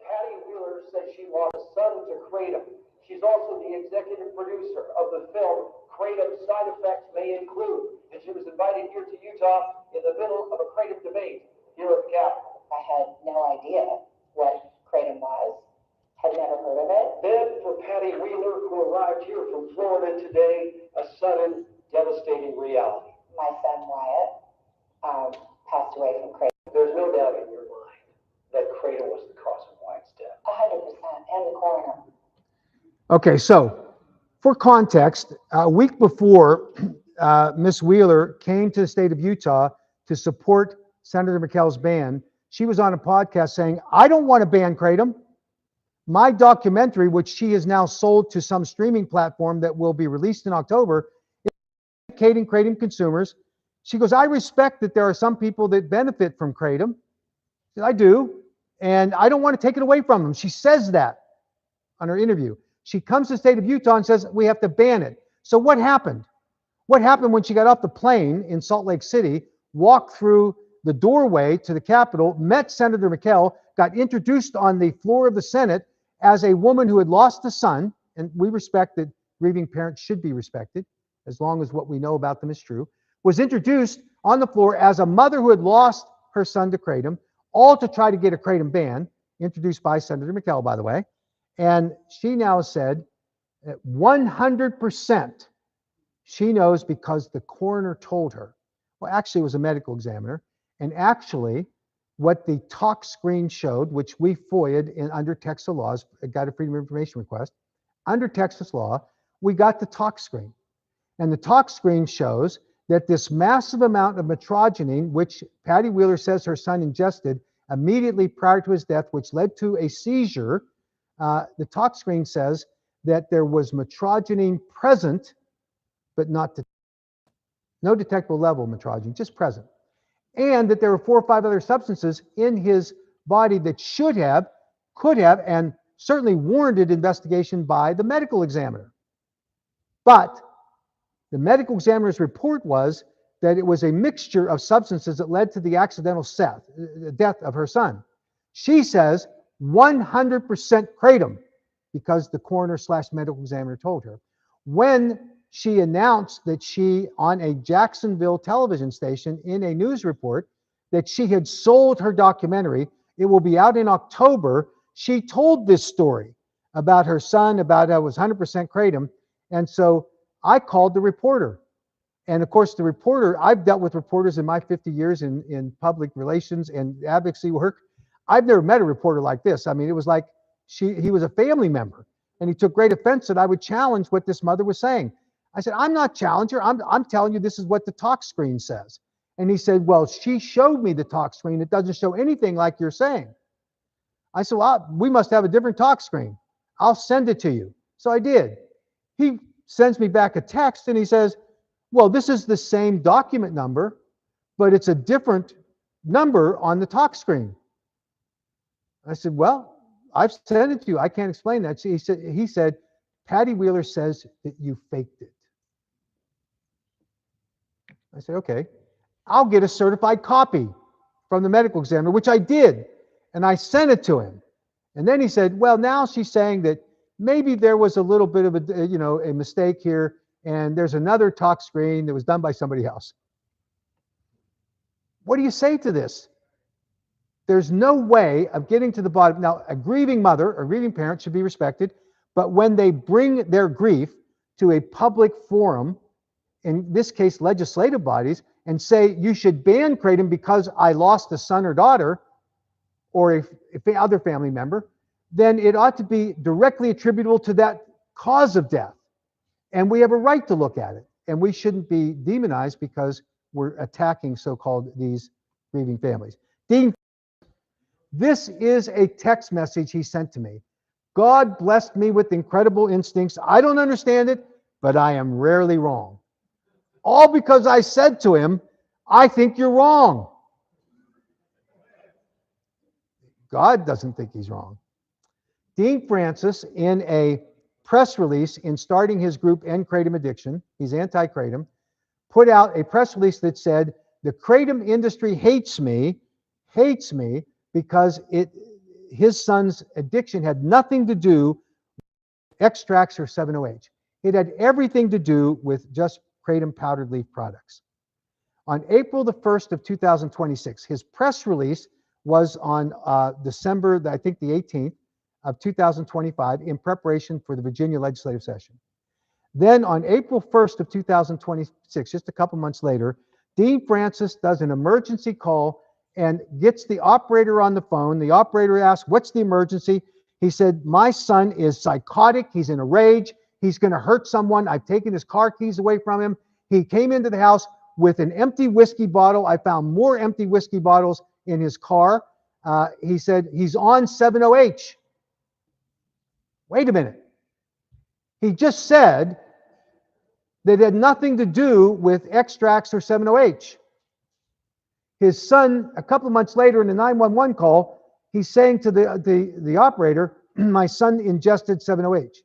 Patty Wheeler says she lost a son to kratom. She's also the executive producer of the film Kratom Side Effects May Include, and she was invited here to Utah in the middle of a kratom debate here at the Capitol. I had no idea what kratom was. Had never heard of it. Then for Patty Wheeler, who arrived here from Florida today, a sudden, devastating reality. My son Wyatt away from Kratom. There's no doubt in your mind that Kratom was the cause of Wyatt's death. 100%, and the coroner. Okay, so for context, a week before Ms. Wheeler came to the state of Utah to support Senator McKell's ban, she was on a podcast saying, I don't want to ban Kratom. My documentary, which she has now sold to some streaming platform that will be released in October, is educating Kratom consumers. She goes, I respect that there are some people that benefit from Kratom. I do, and I don't want to take it away from them. She says that on her interview. She comes to the state of Utah and says, we have to ban it. So what happened? What happened when she got off the plane in Salt Lake City, walked through the doorway to the Capitol, met Senator McKell, got introduced on the floor of the Senate as a woman who had lost a son, and we respect that grieving parents should be respected, as long as what we know about them is true, was introduced on the floor as a mother who had lost her son to Kratom, all to try to get a Kratom ban, introduced by Senator McKell, by the way. And she now said that 100% she knows because the coroner told her. Well, actually, it was a medical examiner. And actually, what the talk screen showed, which we FOIA'd under Texas laws, got a Freedom of Information request, under Texas law, we got the talk screen. And the talk screen shows that this massive amount of metrogene, which Patty Wheeler says her son ingested immediately prior to his death, which led to a seizure, the talk screen says that there was metrogene present, but not no detectable level of metrogene, just present. And that there were 4 or 5 other substances in his body that should have, could have, and certainly warranted investigation by the medical examiner. But the medical examiner's report was that it was a mixture of substances that led to the accidental death of her son. She says 100% kratom, because the coroner/medical examiner told her. When she announced that she, on a Jacksonville television station in a news report, that she had sold her documentary, it will be out in October, she told this story about her son, about how it was 100% kratom. And so I called the reporter. And of course, the reporter, I've dealt with reporters in my 50 years in public relations and advocacy work. I've never met a reporter like this. I mean, it was like he was a family member, and he took great offense that I would challenge what this mother was saying. I said, I'm not challenging her. I'm telling you this is what the talk screen says. And he said, well, she showed me the talk screen. It doesn't show anything like you're saying. I said, well, we must have a different talk screen. I'll send it to you. So I did. He sends me back a text and he says, well, this is the same document number, but it's a different number on the talk screen. I said, well, I've sent it to you. I can't explain that. He said, Patty Wheeler says that you faked it. I said, okay, I'll get a certified copy from the medical examiner, which I did, and I sent it to him. And then he said, well, now she's saying that maybe there was a little bit of a mistake here, and there's another talk screen that was done by somebody else. What do you say to this? There's no way of getting to the bottom. Now, a grieving mother or grieving parent should be respected, but when they bring their grief to a public forum, in this case, legislative bodies, and say, you should ban kratom because I lost a son or daughter, or a other family member, then it ought to be directly attributable to that cause of death. And we have a right to look at it. And we shouldn't be demonized because we're attacking so-called these grieving families. Dean, this is a text message he sent to me. God blessed me with incredible instincts. I don't understand it, but I am rarely wrong. All because I said to him, I think you're wrong. God doesn't think he's wrong. Dean Francis, in a press release in starting his group End Kratom Addiction, he's anti-kratom, put out a press release that said, the kratom industry hates me because his son's addiction had nothing to do with extracts or 7-OH. It had everything to do with just kratom powdered leaf products. On April the 1st of 2026, his press release was on December, I think the 18th of 2025, in preparation for the Virginia legislative session. Then on April 1st of 2026, just a couple months later, Dean Francis does an emergency call and gets the operator on the phone. The operator asks, "What's the emergency?" He said, "My son is psychotic. He's in a rage. He's going to hurt someone. I've taken his car keys away from him. He came into the house with an empty whiskey bottle. I found more empty whiskey bottles in his car." He said, "He's on 7-OH. Wait a minute. He just said that it had nothing to do with extracts or 7-OH. His son, a couple of months later in the 911 call, he's saying to the operator, "My son ingested 7-OH.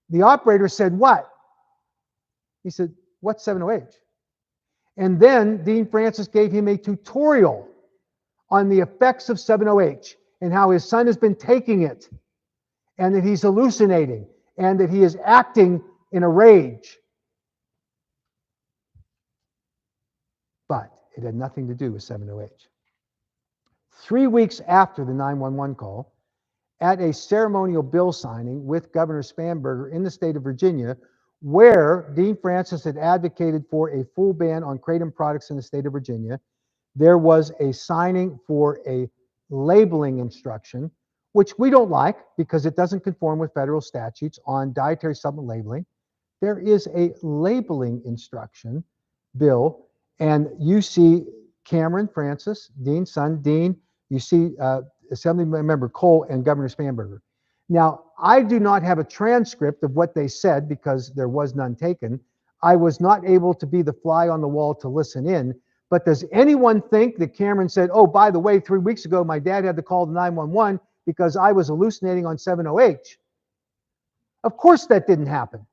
The operator said, "What?" He said, "What's 7-OH? And then Dean Francis gave him a tutorial on the effects of 7-OH and how his son has been taking it and that he's hallucinating and that he is acting in a rage. But it had nothing to do with 7-OH. 3 weeks after the 911 call, at a ceremonial bill signing with Governor Spanberger in the state of Virginia, where Dean Francis had advocated for a full ban on kratom products in the state of Virginia, there was a signing for a labeling instruction, which we don't like because it doesn't conform with federal statutes on dietary supplement labeling. There is a labeling instruction bill, and you see Cameron Francis, Dean's son, Dean, you see Assemblymember Cole and Governor Spanberger. Now, I do not have a transcript of what they said because there was none taken. I was not able to be the fly on the wall to listen in. But does anyone think that Cameron said, "Oh, by the way, 3 weeks ago, my dad had to call the 911 because I was hallucinating on 7-OH"? Of course that didn't happen,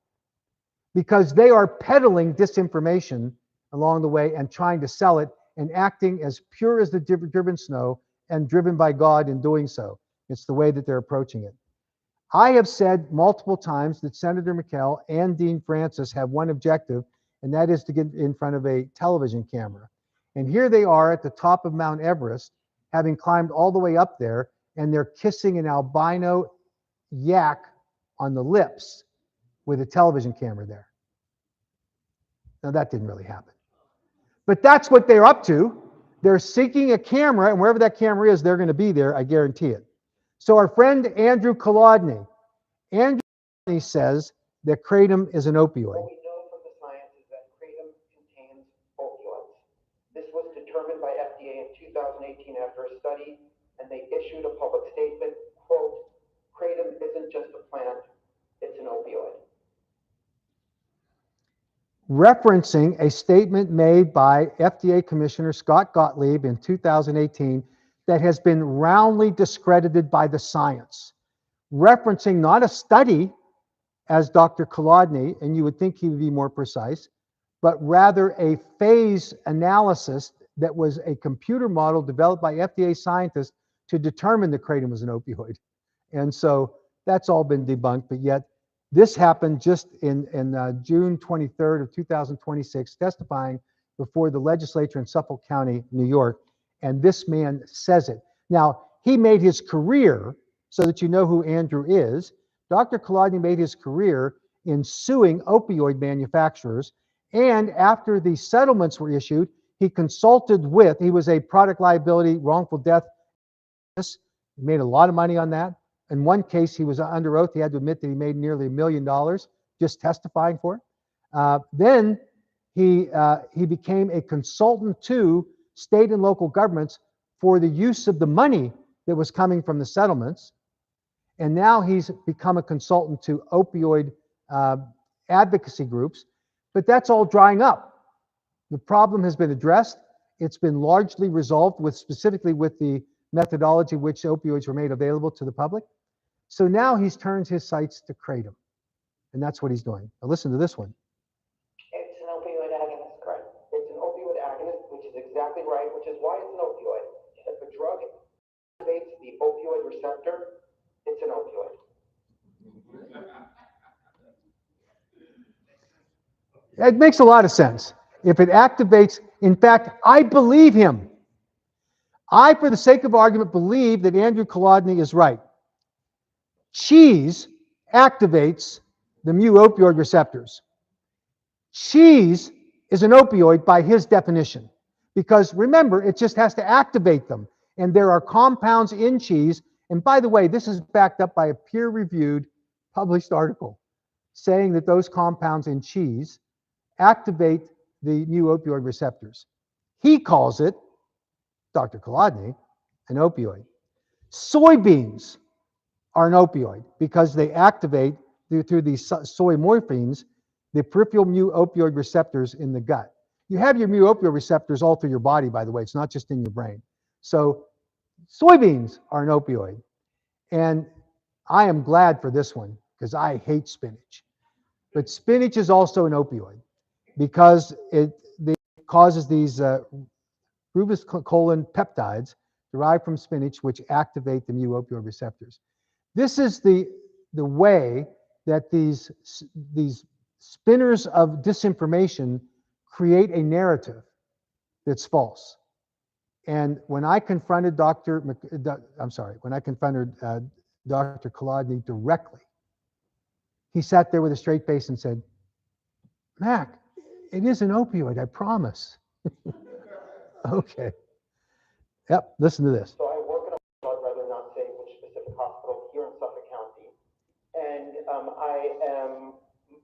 because they are peddling disinformation along the way and trying to sell it and acting as pure as the driven snow and driven by God in doing so. It's the way that they're approaching it. I have said multiple times that Senator McKell and Dean Francis have one objective, and that is to get in front of a television camera. And here they are at the top of Mount Everest, having climbed all the way up there, and they're kissing an albino yak on the lips with a television camera there. Now, that didn't really happen. But that's what they're up to. They're seeking a camera, and wherever that camera is, they're going to be there, I guarantee it. So our friend Andrew Kolodny says that kratom is an opioid. What we know from the science is that kratom contains opioids. This was determined by FDA in 2018 after a study, and they issued a public statement, quote, "Kratom isn't just a plant, it's an opioid." Referencing a statement made by FDA Commissioner Scott Gottlieb in 2018 that has been roundly discredited by the science. Referencing not a study, as Dr. Kolodny, and you would think he would be more precise, but rather a phase analysis that was a computer model developed by FDA scientists to determine that kratom was an opioid. And so that's all been debunked, but yet this happened just in June 23rd of 2026, testifying before the legislature in Suffolk County, New York, and this man says it. Now, he made his career, so that you know who Andrew is. Dr. Kolodny made his career in suing opioid manufacturers, and after the settlements were issued, he was a product liability, wrongful death. He made a lot of money on that. In one case, he was under oath. He had to admit that he made nearly $1 million just testifying for it. Then he became a consultant to state and local governments for the use of the money that was coming from the settlements. And now he's become a consultant to opioid advocacy groups. But that's all drying up. The problem has been addressed. It's been largely resolved specifically with the methodology which opioids were made available to the public. So now he's turned his sights to kratom. And that's what he's doing. Now listen to this one. It's an opioid agonist, correct? It's an opioid agonist, which is exactly right, which is why it's an opioid. If a drug activates the opioid receptor, it's an opioid. It makes a lot of sense. If it activates, in fact, I believe him. I, for the sake of argument, believe that Andrew Kolodny is right. Cheese activates the mu opioid receptors. Cheese is an opioid by his definition. because remember, it just has to activate them. And there are compounds in cheese. And by the way, this is backed up by a peer-reviewed published article saying that those compounds in cheese activate the mu-opioid receptors. He calls it, Dr. Kolodny, an opioid. Soybeans are an opioid because they activate through these soy morphines the peripheral mu-opioid receptors in the gut. You have your mu-opioid receptors all through your body, by the way. It's not just in your brain. So soybeans are an opioid. And I am glad for this one because I hate spinach. But spinach is also an opioid because it causes these riboscacolin peptides derived from spinach, which activate the mu-opioid receptors. This is the way that these spinners of disinformation create a narrative that's false. And when I confronted Dr. Kolodny directly, he sat there with a straight face and said, Mac, it is an opioid, I promise. Okay. Yep, listen to this. So I work in I'd rather not say which specific hospital here in Suffolk County. And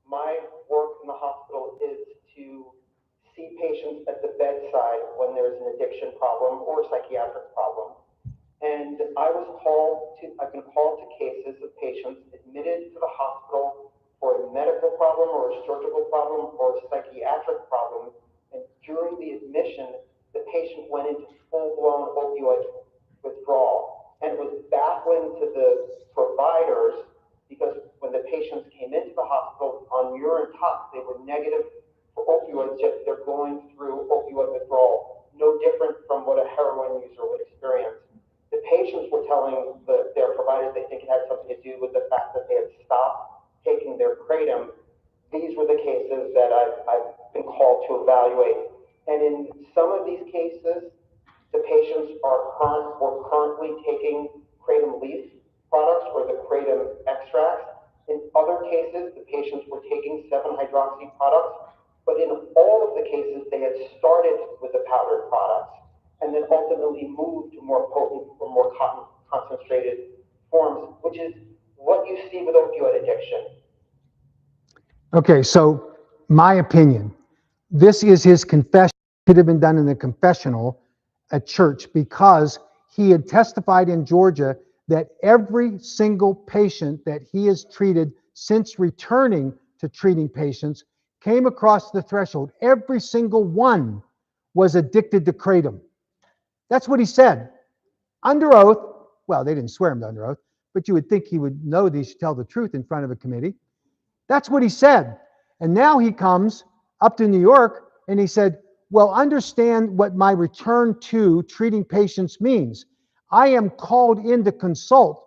my work in the hospital is to see patients at the bedside when there's an addiction problem or a psychiatric problem. And I've been called to cases of patients admitted to the hospital for a medical problem or a surgical problem or a psychiatric problem. And during the admission, the patient went into full-blown opioid withdrawal. And it was baffling to the providers because when the patients came into the hospital on urine tox, they were negative for opioids, yet they're going through opioid withdrawal. No different from what a heroin user would experience. The patients were telling their providers they think it had something to do with the fact that they had stopped taking their kratom. These were the cases that I've been called to evaluate. And in some of these cases, the patients were currently taking kratom leaf products or the kratom extracts. In other cases, the patients were taking 7-hydroxy products. But in all of the cases, they had started with the powdered products and then ultimately moved to more potent or more concentrated forms, which is what you see with opioid addiction. Okay, so my opinion, this is his confession. It could have been done in the confessional at church because he had testified in Georgia that every single patient that he has treated since returning to treating patients came across the threshold. Every single one was addicted to kratom. That's what he said. Under oath, well, they didn't swear him to under oath, but you would think he would know that he should tell the truth in front of a committee. That's what he said. And now he comes up to New York and he said, well, understand what my return to treating patients means. I am called in to consult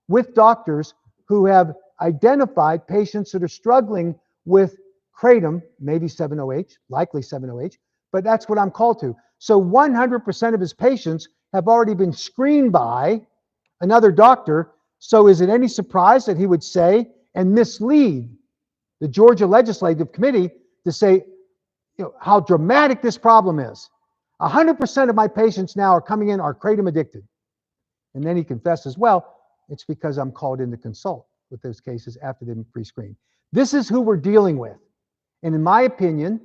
with doctors who have identified patients that are struggling with kratom, maybe 7-OH, likely 7-OH, but that's what I'm called to. So 100% of his patients have already been screened by another doctor. So is it any surprise that he would say and mislead the Georgia Legislative Committee to say, how dramatic this problem is? 100% of my patients now are coming in are kratom addicted. And then he confesses, well, it's because I'm called in to consult with those cases after they've been pre-screened. This is who we're dealing with. And in my opinion,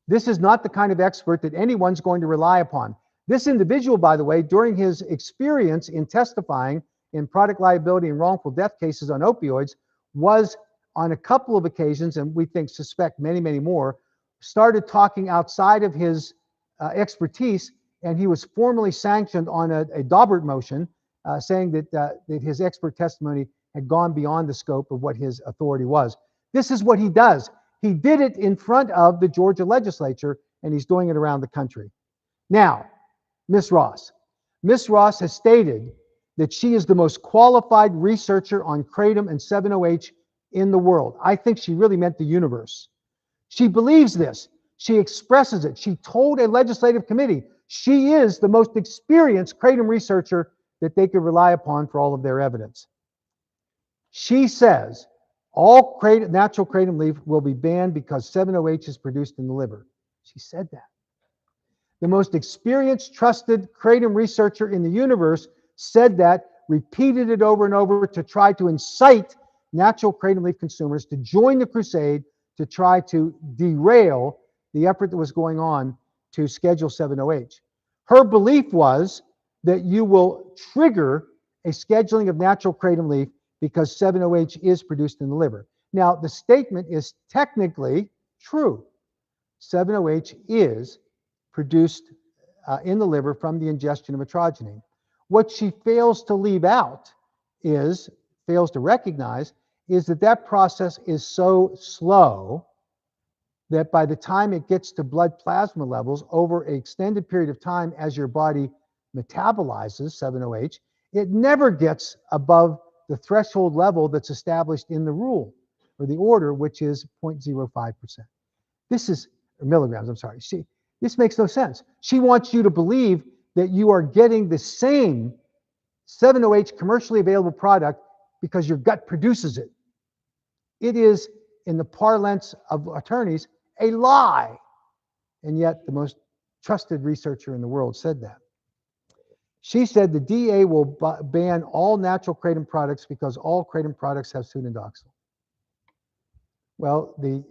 this is not the kind of expert that anyone's going to rely upon. This individual, by the way, during his experience in testifying in product liability and wrongful death cases on opioids, was on a couple of occasions, and we suspect many, many more, started talking outside of his expertise, and he was formally sanctioned on a Daubert motion saying that his expert testimony had gone beyond the scope of what his authority was. This is what he does. He did it in front of the Georgia legislature, and he's doing it around the country. Now, Ms. Ross. Ms. Ross has stated that she is the most qualified researcher on kratom and 7-OH in the world. I think she really meant the universe. She believes this. She expresses it. She told a legislative committee she is the most experienced kratom researcher that they could rely upon for all of their evidence. She says all natural kratom leaf will be banned because 7-OH is produced in the liver. She said that. The most experienced, trusted kratom researcher in the universe said that, repeated it over and over to try to incite natural kratom leaf consumers to join the crusade to try to derail the effort that was going on to schedule 7-OH. Her belief was that you will trigger a scheduling of natural kratom leaf because 7-OH is produced in the liver. Now, the statement is technically true. 7-OH is produced in the liver from the ingestion of metrogenine. What she fails to leave out is, fails to recognize, is that that process is so slow that by the time it gets to blood plasma levels over an extended period of time as your body metabolizes 7-OH, it never gets above the threshold level that's established in the rule or the order, which is 0.05%. This is milligrams, I'm sorry. This makes no sense. She wants you to believe that you are getting the same 7-OH commercially available product because your gut produces it. It is, in the parlance of attorneys, a lie. And yet the most trusted researcher in the world said that. She said the DA will ban all natural kratom products because all kratom products have pseudodoxil. Well, the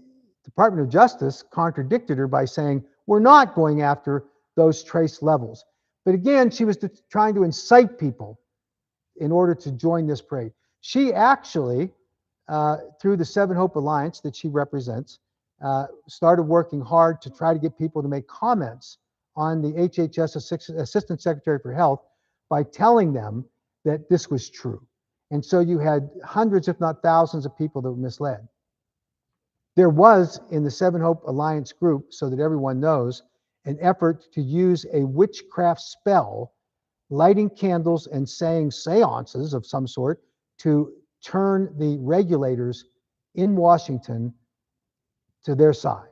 Department of Justice contradicted her by saying, we're not going after those trace levels. But again, she was trying to incite people in order to join this parade. She actually, through the Seven Hope Alliance that she represents, started working hard to try to get people to make comments on the HHS Assistant Secretary for Health by telling them that this was true. And so you had hundreds, if not thousands, of people that were misled. There was, in the Seven Hope Alliance group, so that everyone knows, an effort to use a witchcraft spell, lighting candles and saying seances of some sort, to turn the regulators in Washington to their side.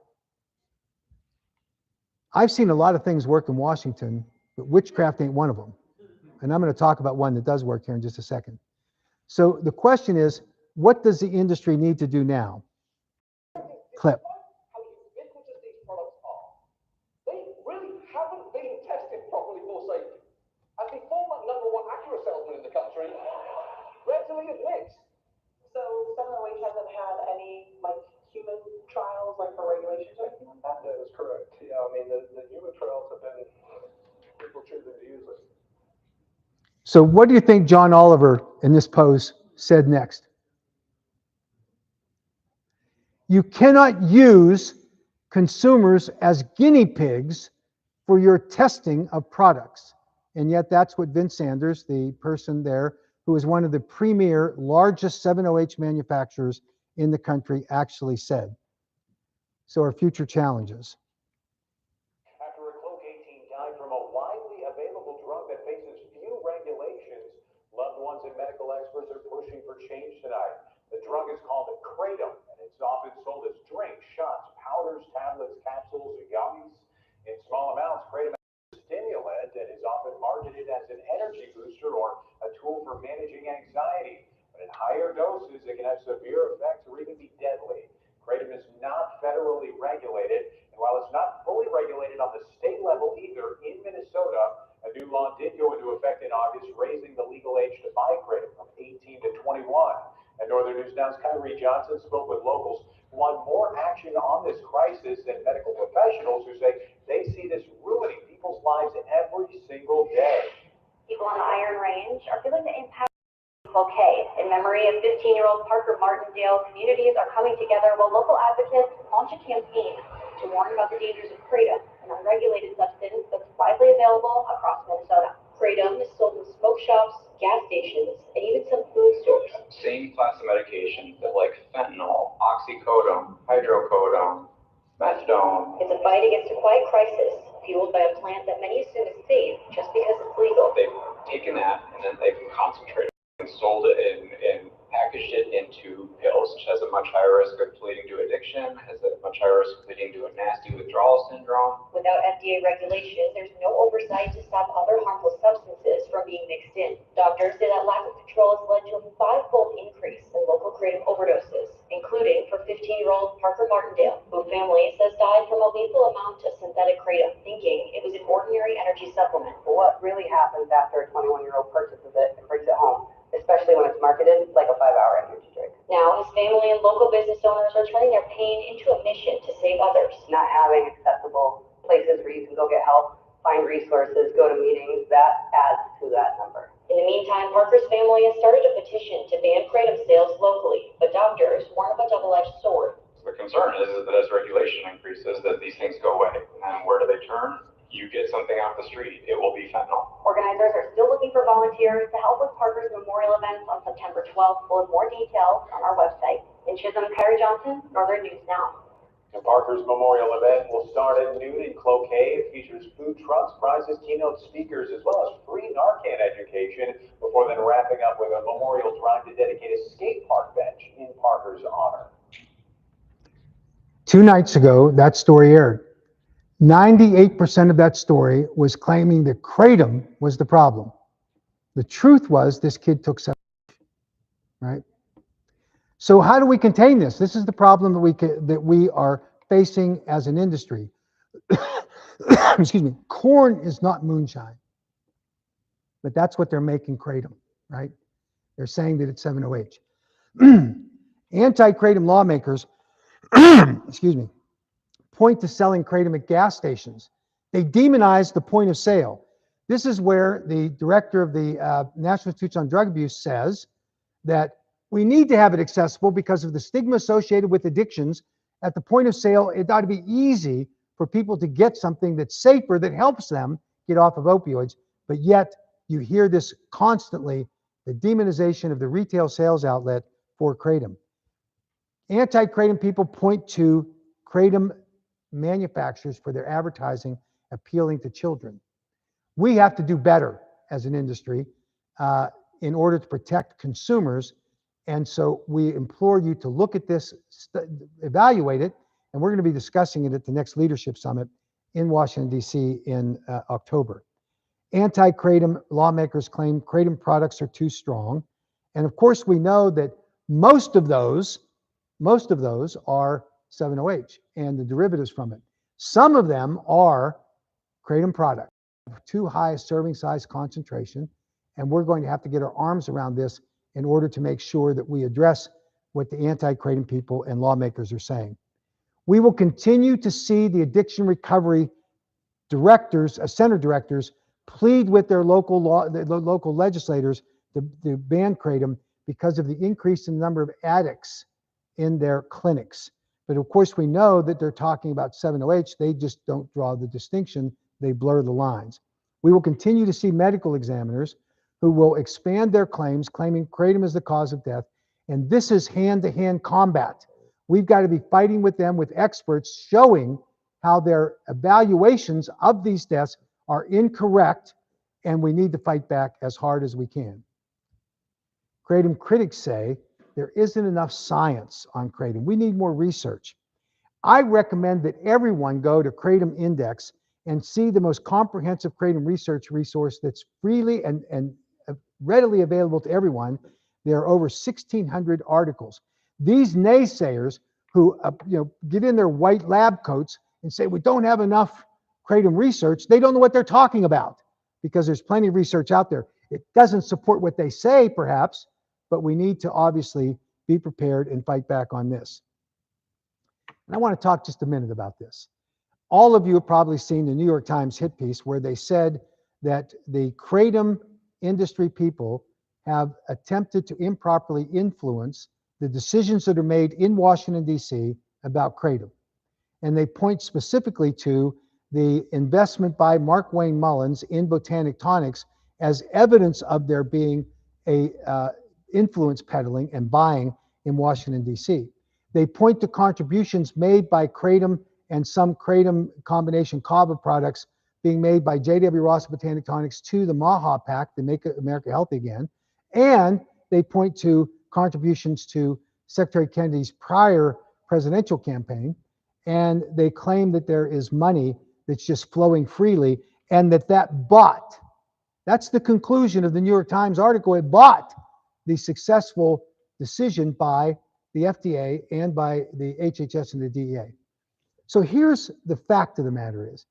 I've seen a lot of things work in Washington, but witchcraft ain't one of them. And I'm going to talk about one that does work here in just a second. So the question is, what does the industry need to do now? Clip. How ubiquitous these products are. They really haven't been tested properly for safety. And the former #1 Acura salesman in the country readily admits. So 7-OH hasn't had any human trials for regulations or anything like that? That is correct. Yeah, I mean the human trials have been people choosing to use it. So what do you think John Oliver in this pose said next? You cannot use consumers as guinea pigs for your testing of products. And yet that's what Vince Sanders, the person there, who is one of the premier, largest 7-OH manufacturers in the country, actually said. So our future challenges. After a Clogate team died from a widely available drug that faces few regulations, loved ones and medical experts are pushing for change tonight. The drug is called kratom, and it's often sold as drinks, shots, powders, tablets, capsules, and gummies. In small amounts, kratom is a stimulant and is often marketed as an energy booster or a tool for managing anxiety. But in higher doses, it can have severe effects or even be deadly. Kratom is not federally regulated, and while it's not fully regulated on the state level either, in Minnesota, a new law did go into effect in August, raising the legal age to buy kratom from 18 to 21. At Northern News Now's Kyrie Johnson spoke with locals who want more action on this crisis and medical professionals who say they see this ruining people's lives every single day. People on the Iron Range are feeling the impact of okay. In memory of 15-year-old Parker Martindale, communities are coming together while local advocates launch a campaign to warn about the dangers of kratom, an unregulated substance that's widely available across Minnesota. Kratom is sold in smoke shops, gas stations, and even some food stores. Same class of medications that like fentanyl, oxycodone, hydrocodone, methadone. It's a fight against a quiet crisis fueled by a plant that many assume is safe just because it's legal. They've taken that and then they've concentrated and sold it and packaged it into pills, which has a much higher risk of leading to addiction, has a much higher risk of leading to a nasty withdrawal syndrome. Without FDA regulation, there's no oversight to stop other harmful substances from being mixed in. Doctors say that lack of control has led to a 5-fold increase in local kratom overdoses, including for 15-year-old Parker Martindale, who family says died from a lethal amount of synthetic kratom, thinking it was an energy supplement. But what really happens after a 21-year-old purchases it and brings it home, especially when it's marketed like a 5-hour energy drink? Now, his family and local business owners are turning their pain into a mission to save others. Not having accessible places where you can go get help, find resources, go to meetings, that adds to that number. In the meantime, Parker's family has started a petition to ban kratom sales locally, but doctors warn of a double-edged sword. The concern is that as regulation increases, that these things go away. And where do they turn? You get something off the street, it will be fentanyl. Organizers are still looking for volunteers to help with Parker's memorial events on September 12th. We'll have more details on our website. In Chisholm, Carrie Johnson, Northern News Now. The Parker's Memorial event will start at noon in Cloquet. It features food trucks, prizes, keynote speakers, as well as free Narcan education, before then wrapping up with a memorial drive to dedicate a skate park bench in Parker's honor. 2 nights ago, that story aired. 98% of that story was claiming that kratom was the problem. The truth was this kid took 7, right? So how do we contain this? This is the problem that we are facing as an industry. Excuse me. Corn is not moonshine, but that's what they're making kratom, right? They're saying that it's 7-OH. Anti-kratom lawmakers, excuse me, point to selling kratom at gas stations. They demonize the point of sale. This is where the director of the National Institute on Drug Abuse says that we need to have it accessible because of the stigma associated with addictions. At the point of sale, it ought to be easy for people to get something that's safer, that helps them get off of opioids. But yet you hear this constantly, the demonization of the retail sales outlet for kratom. Anti-kratom people point to kratom manufacturers for their advertising appealing to children. We have to do better as an industry in order to protect consumers. And so we implore you to look at this, evaluate it, and we're going to be discussing it at the next Leadership Summit in Washington, D.C. in October. Anti-kratom lawmakers claim kratom products are too strong. And of course, we know that most of those are 7-OH and the derivatives from it. Some of them are kratom products, too high a serving size concentration, and we're going to have to get our arms around this in order to make sure that we address what the anti-kratom people and lawmakers are saying. We will continue to see the addiction recovery directors, center directors, plead with their local legislators to ban kratom because of the increase in the number of addicts in their clinics. But of course, we know that they're talking about 7-OH. They just don't draw the distinction. They blur the lines. We will continue to see medical examiners who will expand their claims, claiming kratom is the cause of death. And this is hand-to-hand combat. We've got to be fighting with them, with experts, showing how their evaluations of these deaths are incorrect, and we need to fight back as hard as we can. Kratom critics say there isn't enough science on kratom. We need more research. I recommend that everyone go to Kratom Index and see the most comprehensive kratom research resource that's freely and readily available to everyone. There are over 1,600 articles. These naysayers who get in their white lab coats and say we don't have enough kratom research, they don't know what they're talking about, because there's plenty of research out there. It doesn't support what they say, perhaps, but we need to obviously be prepared and fight back on this. And I want to talk just a minute about this. All of you have probably seen the New York Times hit piece where they said that the kratom industry people have attempted to improperly influence the decisions that are made in Washington, D.C. about kratom. And they point specifically to the investment by Mark Wayne Mullins in Botanic Tonics as evidence of there being a influence peddling and buying in Washington, D.C. They point to contributions made by kratom and some kratom combination kava products being made by J.W. Ross Botanic Tonics to the MAHA PAC, to Make America Healthy Again. And they point to contributions to Secretary Kennedy's prior presidential campaign. And they claim that there is money that's just flowing freely, and that bought. That's the conclusion of the New York Times article. It bought the successful decision by the FDA and by the HHS and the DEA. So here's the fact of the matter is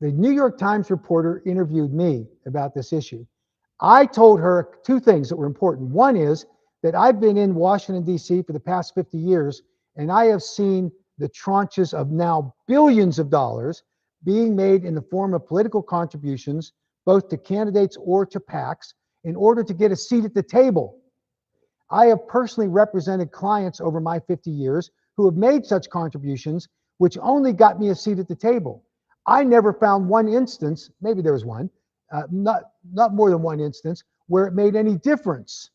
The New York Times reporter interviewed me about this issue. I told her two things that were important. One is that I've been in Washington, D.C. for the past 50 years, and I have seen the tranches of now billions of dollars being made in the form of political contributions, both to candidates or to PACs, in order to get a seat at the table. I have personally represented clients over my 50 years who have made such contributions, which only got me a seat at the table. I never found one instance, maybe there was one, not more than one instance, where it made any difference,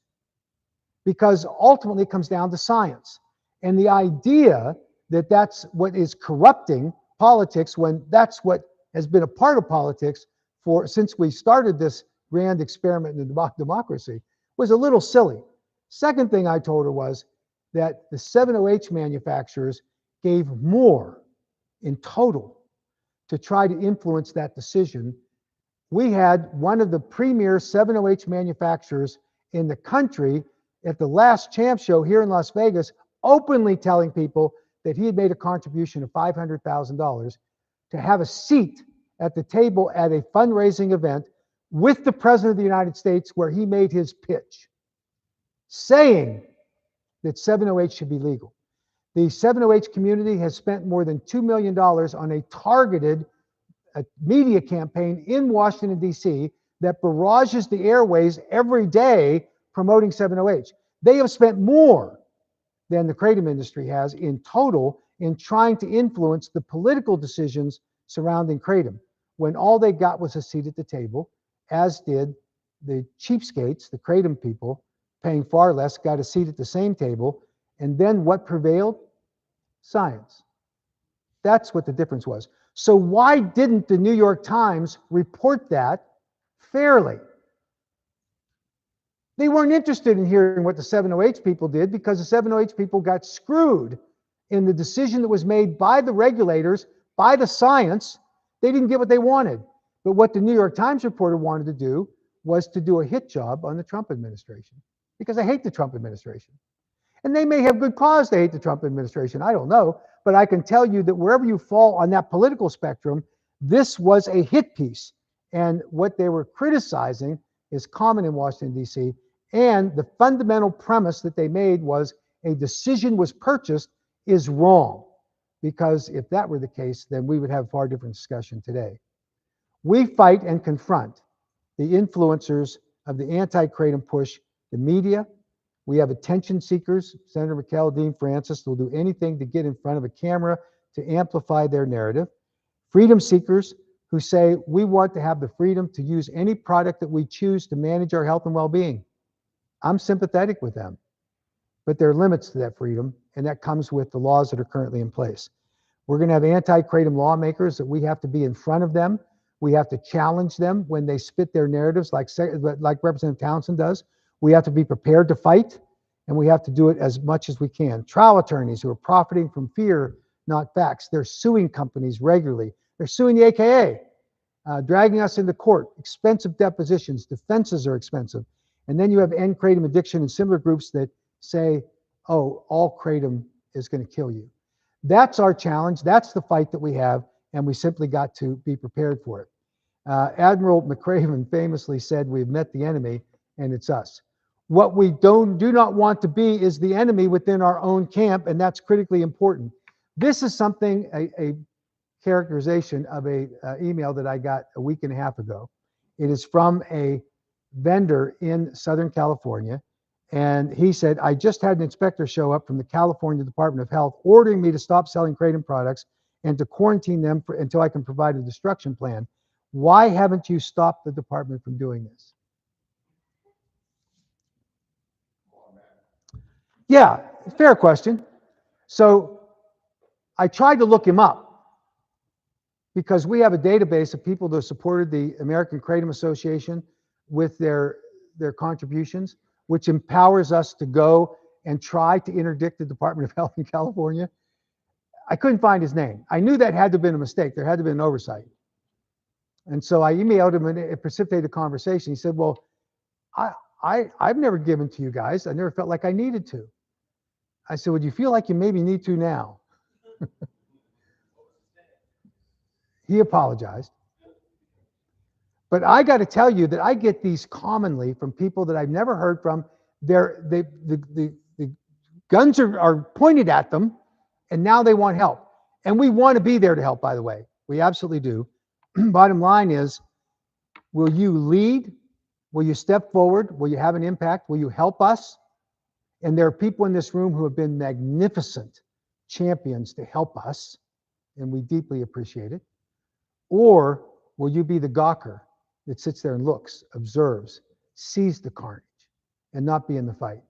because ultimately it comes down to science. And the idea that that's what is corrupting politics, when that's what has been a part of politics since we started this grand experiment in democracy, was a little silly. Second thing I told her was that the 7-OH manufacturers gave more in total to try to influence that decision. We had one of the premier 7-OH manufacturers in the country at the last CHAMPS show here in Las Vegas, openly telling people that he had made a contribution of $500,000 to have a seat at the table at a fundraising event with the President of the United States, where he made his pitch, saying that 7-OH should be legal. The 7-OH community has spent more than $2 million on a targeted media campaign in Washington, D.C. that barrages the airways every day promoting 7-OH. They have spent more than the kratom industry has in total in trying to influence the political decisions surrounding kratom, when all they got was a seat at the table, as did the cheapskates, the kratom people, paying far less, got a seat at the same table. And then what prevailed? Science. That's what the difference was. So why didn't the New York Times report that fairly? They weren't interested in hearing what the 7-OH people did, because the 7-OH people got screwed in the decision that was made by the regulators, by the science. They didn't get what they wanted. But what the New York Times reporter wanted to do was to do a hit job on the Trump administration, because I hate the Trump administration. And they may have good cause to hate the Trump administration, I don't know. But I can tell you that wherever you fall on that political spectrum, this was a hit piece. And what they were criticizing is common in Washington, D.C. And the fundamental premise that they made was a decision was purchased is wrong. Because if that were the case, then we would have a far different discussion today. We fight and confront the influencers of the anti-kratom push, the media. We have attention seekers, Senator McKell, Dean Francis, will do anything to get in front of a camera to amplify their narrative. Freedom seekers who say we want to have the freedom to use any product that we choose to manage our health and well-being. I'm sympathetic with them, but there are limits to that freedom, and that comes with the laws that are currently in place. We're going to have anti-kratom lawmakers that we have to be in front of them. We have to challenge them when they spit their narratives like Representative Townsend does. We have to be prepared to fight, and we have to do it as much as we can. Trial attorneys who are profiting from fear, not facts. They're suing companies regularly. They're suing the AKA, dragging us into court, expensive depositions, defenses are expensive. And then you have End Kratom Addiction and similar groups that say, oh, all kratom is going to kill you. That's our challenge. That's the fight that we have, and we simply got to be prepared for it. Admiral McRaven famously said, we've met the enemy, and it's us. What we do not want to be is the enemy within our own camp, and that's critically important. This is something, a characterization of a email that I got a week and a half ago. It is from a vendor in Southern California, and he said, I just had an inspector show up from the California Department of Health ordering me to stop selling kratom products and to quarantine them until I can provide a destruction plan. Why haven't you stopped the department from doing this? Yeah, fair question. So I tried to look him up, because we have a database of people that supported the American Kratom Association with their contributions, which empowers us to go and try to interdict the Department of Health in California. I couldn't find his name. I knew that had to have been a mistake. There had to have been an oversight. And so I emailed him, and it precipitated a conversation. He said, well, I've never given to you guys. I never felt like I needed to. I said, well, do you feel like you maybe need to now? He apologized. But I got to tell you that I get these commonly from people that I've never heard from. The guns are pointed at them, and now they want help. And we want to be there to help, by the way. We absolutely do. Bottom line is, will you lead? Will you step forward? Will you have an impact? Will you help us? And there are people in this room who have been magnificent champions to help us, and we deeply appreciate it. Or will you be the gawker that sits there and looks, observes, sees the carnage, and not be in the fight?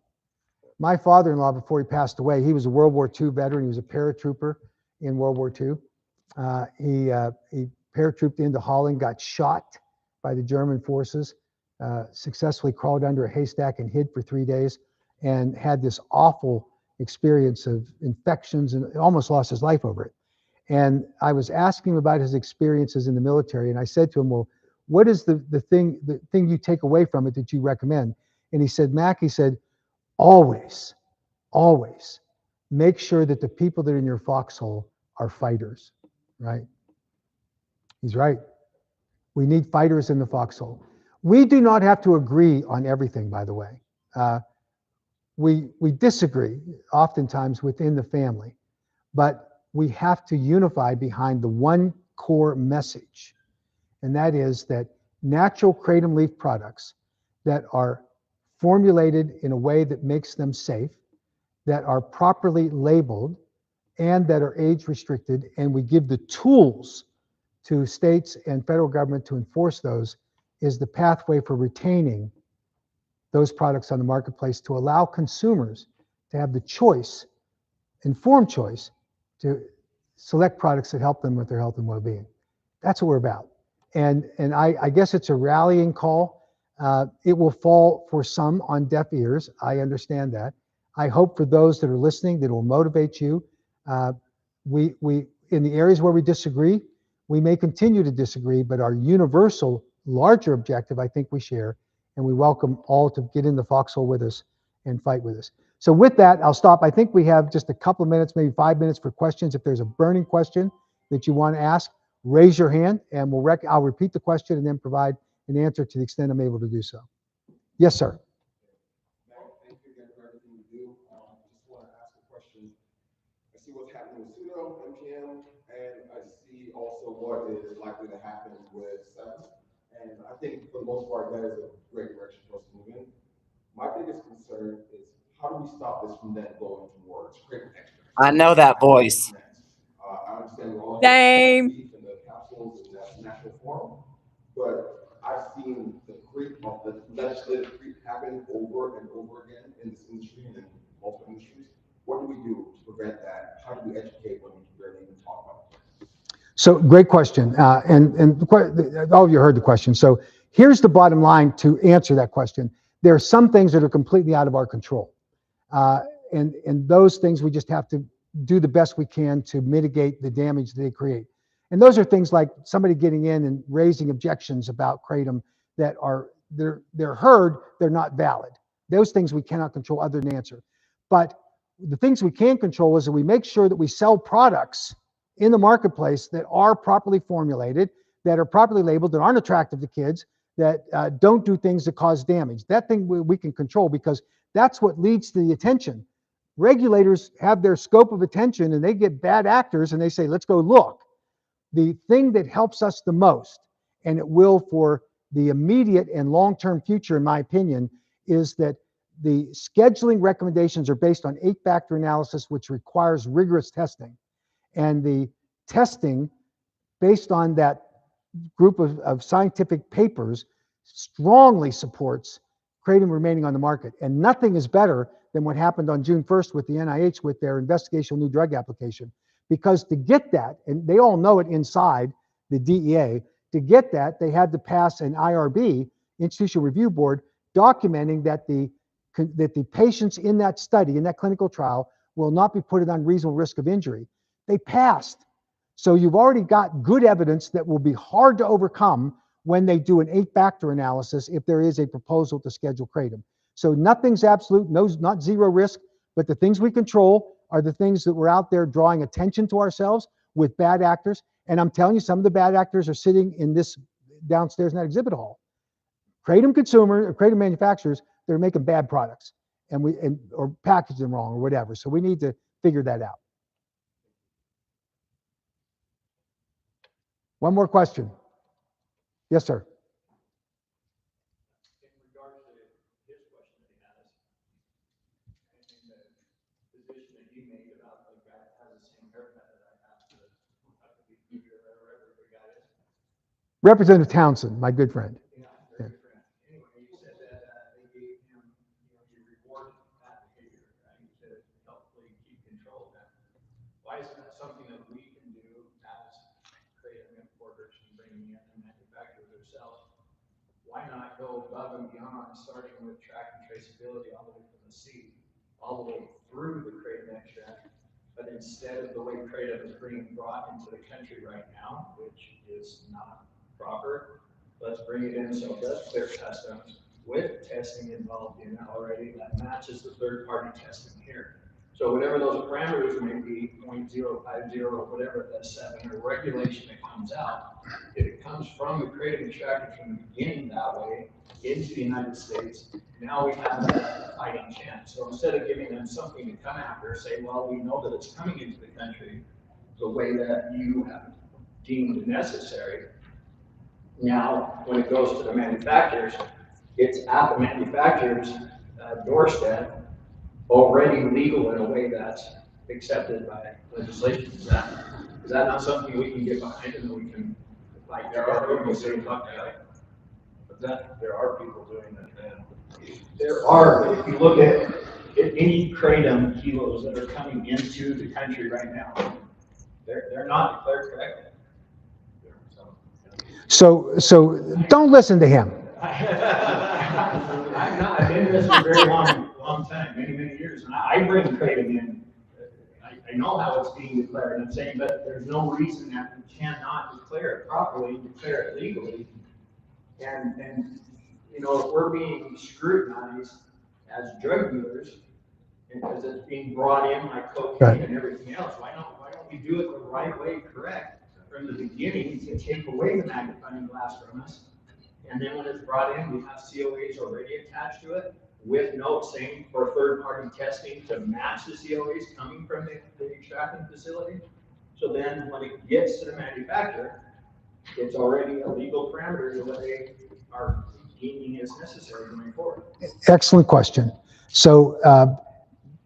My father-in-law, before he passed away, he was a World War II veteran. He was a paratrooper in World War II. He paratrooped into Holland, got shot by the German forces, successfully crawled under a haystack and hid for 3 days, and had this awful experience of infections and almost lost his life over it. And I was asking him about his experiences in the military, and I said to him, well, what is the thing you take away from it that you recommend? And he said, Mac, he said, always make sure that the people that are in your foxhole are fighters, right? He's right. We need fighters in the foxhole. We do not have to agree on everything, by the way. We disagree oftentimes within the family, but we have to unify behind the one core message, and that is that natural kratom leaf products that are formulated in a way that makes them safe, that are properly labeled, and that are age restricted, and we give the tools to states and federal government to enforce those, is the pathway for retaining those products on the marketplace, to allow consumers to have the choice, informed choice, to select products that help them with their health and well-being. That's what we're about. And I guess it's a rallying call. It will fall for some on deaf ears. I understand that. I hope for those that are listening that it will motivate you. We in the areas where we disagree, we may continue to disagree, but our universal, larger objective, I think we share, and we welcome all to get in the foxhole with us and fight with us. So with that, I'll stop. I think we have just a couple of minutes, maybe 5 minutes for questions. If there's a burning question that you want to ask, raise your hand, and I'll repeat the question and then provide an answer to the extent I'm able to do so. Yes, sir. Thank you again for everything you do. Just want to ask a question. I see what's happening with pseudo, MGM, and I see also what is likely to happen with SEPs. And I think for the most part, that is a great direction for us to move in. My biggest concern is, how do we stop this from then going towards kratom extracts? I know that voice. I understand we're all Same. in the capsules and the natural form, but I've seen the creep of the legislative creep happen over and over again in this industry and in multiple industries. What do we do to prevent that? How do we educate when we can barely even talk about it? So great question. And all of you heard the question. So here's the bottom line to answer that question. There are some things that are completely out of our control. And those things we just have to do the best we can to mitigate the damage they create. And those are things like somebody getting in and raising objections about kratom that are, they're heard, they're not valid. Those things we cannot control other than answer. But the things we can control is that we make sure that we sell products in the marketplace that are properly formulated, that are properly labeled, that aren't attractive to kids, that don't do things that cause damage. That thing we can control, because that's what leads to the attention. Regulators have their scope of attention, and they get bad actors and they say, let's go look. The thing that helps us the most, and it will for the immediate and long-term future, in my opinion, is that the scheduling recommendations are based on 8-factor analysis, which requires rigorous testing. And the testing based on that group of scientific papers strongly supports kratom remaining on the market. And nothing is better than what happened on June 1st with the NIH with their investigational new drug application. Because to get that, and they all know it inside the DEA, to get that, they had to pass an IRB, Institutional Review Board, documenting that the patients in that study, in that clinical trial, will not be put at unreasonable risk of injury. They passed. So you've already got good evidence that will be hard to overcome when they do an 8-factor analysis if there is a proposal to schedule kratom. So nothing's absolute, no, not zero risk, but the things we control are the things that we're out there drawing attention to ourselves with bad actors. And I'm telling you, some of the bad actors are sitting in this downstairs in that exhibit hall. Kratom manufacturers, they're making bad products or package them wrong or whatever. So we need to figure that out. One more question. Yes, sir. In regards to his question that he has, and the position that he made about the guy that has the same haircut that I have, I could be wherever the guy is. Representative Townsend, my good friend. Yeah, very good friend. Anyway, you said that they gave him, you reward that behavior, right, to helpfully keep control of that. Why isn't that something that we can do as creative importers and bringing in and manufacturers ourselves? Why not go above and beyond, starting with track and traceability all the way from the seed, all the way through the kratom extract, but instead of the way kratom is being brought into the country right now, which is not proper, let's bring it in so it does clear customs with testing involved in it already that matches the third-party testing here. So whatever those parameters may be, 0.050 or whatever that 7 or regulation that comes out, if it comes from the kratom extracted from the beginning that way into the United States, now we have a fighting chance. So instead of giving them something to come after, say, well, we know that it's coming into the country the way that you have deemed necessary. Now, when it goes to the manufacturers, it's at the manufacturer's doorstep, already legal in a way that's accepted by legislation. Is that not something we can get behind and we can fight together and say, fuck that? But that there are people doing that now. There are, but if you look at any kratom kilos that are coming into the country right now, they're not declared correctly. So don't listen to him. I'm not, I've been in this for a very long time, many years, and I bring kratom in. I know how it's being declared, and I'm saying, but there's no reason that we cannot declare it properly, declare it legally. And you know, if we're being scrutinized as drug dealers, because it's being brought in like cocaine and everything else, why don't we do it the right way, correct, from the beginning, to take away the magnifying glass from us? And then when it's brought in, we have COAs already attached to it with notes saying for third-party testing to match the COAs coming from the extracting facility. So then when it gets to the manufacturer, it's already a legal parameters of what they are deeming as necessary going forward. Excellent question. So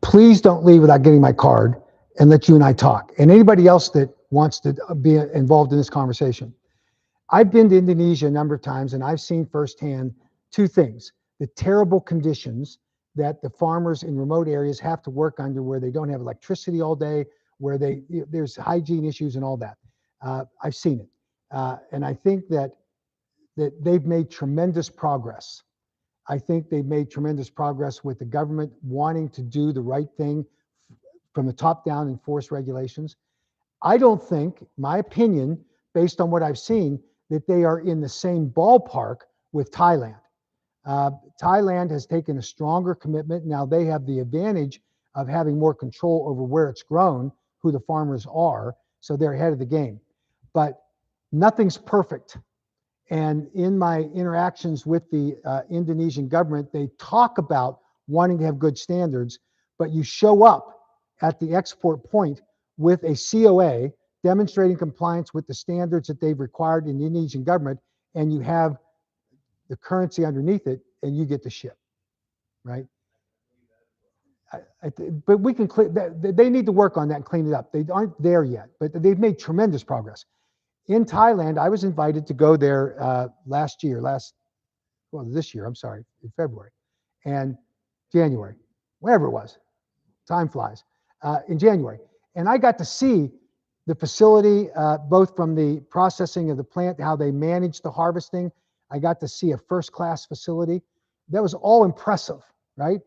please don't leave without getting my card and let you and I talk. And anybody else that wants to be involved in this conversation. I've been to Indonesia a number of times and I've seen firsthand two things: the terrible conditions that the farmers in remote areas have to work under, where they don't have electricity all day, where there's hygiene issues and all that. I've seen it. And I think that they've made tremendous progress. I think they've made tremendous progress with the government wanting to do the right thing from the top down, enforce regulations. I don't think, my opinion, based on what I've seen, that they are in the same ballpark with Thailand. Thailand has taken a stronger commitment. Now they have the advantage of having more control over where it's grown, who the farmers are, so they're ahead of the game. But nothing's perfect. And in my interactions with the Indonesian government, they talk about wanting to have good standards, but you show up at the export point with a COA demonstrating compliance with the standards that they've required in the Indonesian government, and you have the currency underneath it, and you get to ship, right? But we can they need to work on that and clean it up. They aren't there yet, but they've made tremendous progress. In Thailand, I was invited to go there this year, in February and January, whatever it was, time flies, in January. And I got to see the facility, both from the processing of the plant, how they manage the harvesting. I got to see a first-class facility. That was all impressive, right?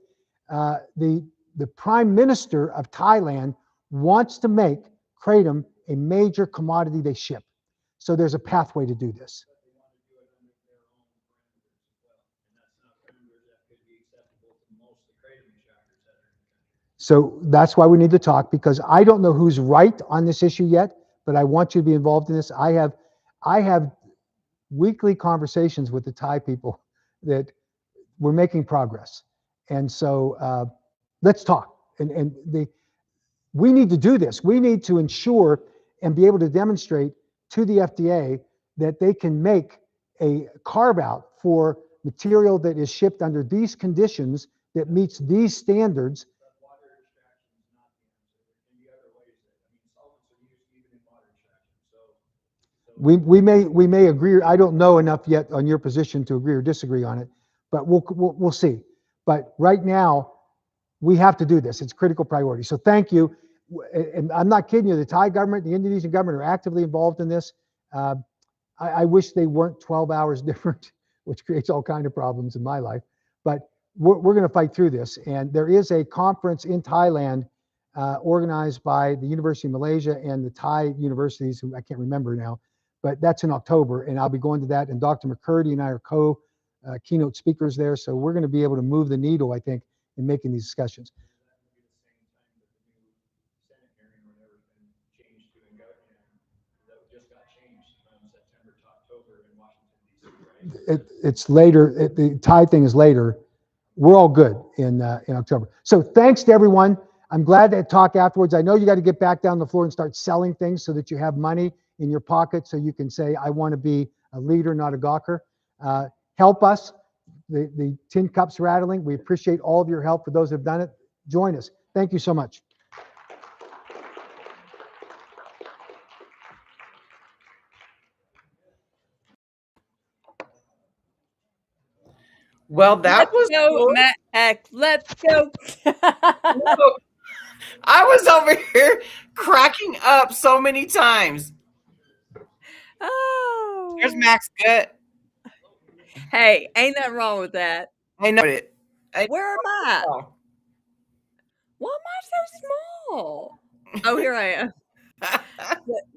The Prime Minister of Thailand wants to make kratom a major commodity they ship. So there's a pathway to do this. So that's why we need to talk, because I don't know who's right on this issue yet, but I want you to be involved in this. I have weekly conversations with the Thai people that we're making progress. And so let's talk. We need to do this. We need to ensure and be able to demonstrate to the FDA that they can make a carve out for material that is shipped under these conditions that meets these standards. Water extraction is not the answer. There can be other ways that, I mean, solvents are used even in water extraction. We may agree. I don't know enough yet on your position to agree or disagree on it, but we'll see. But right now, we have to do this. It's a critical priority. So thank you. And I'm not kidding you. The Thai government, the Indonesian government are actively involved in this. I wish they weren't 12 hours different, which creates all kinds of problems in my life. But we're going to fight through this. And there is a conference in Thailand organized by the University of Malaysia and the Thai universities, who I can't remember now, but that's in October. And I'll be going to that. And Dr. McCurdy and I are keynote speakers there. So we're going to be able to move the needle, I think, in making these discussions. It's later. The Thai thing is later. We're all good in October. So thanks to everyone. I'm glad to talk afterwards. I know you got to get back down the floor and start selling things so that you have money in your pocket so you can say, I want to be a leader, not a gawker. Help us. The tin cups rattling. We appreciate all of your help. For those who have done it, join us. Thank you so much. Well, that was go, cool. Mac. Let's go. I was over here cracking up so many times. Oh. There's Max gut. Hey, ain't nothing wrong with that. I know it. Where am I? Why am I so small? Oh, here I am.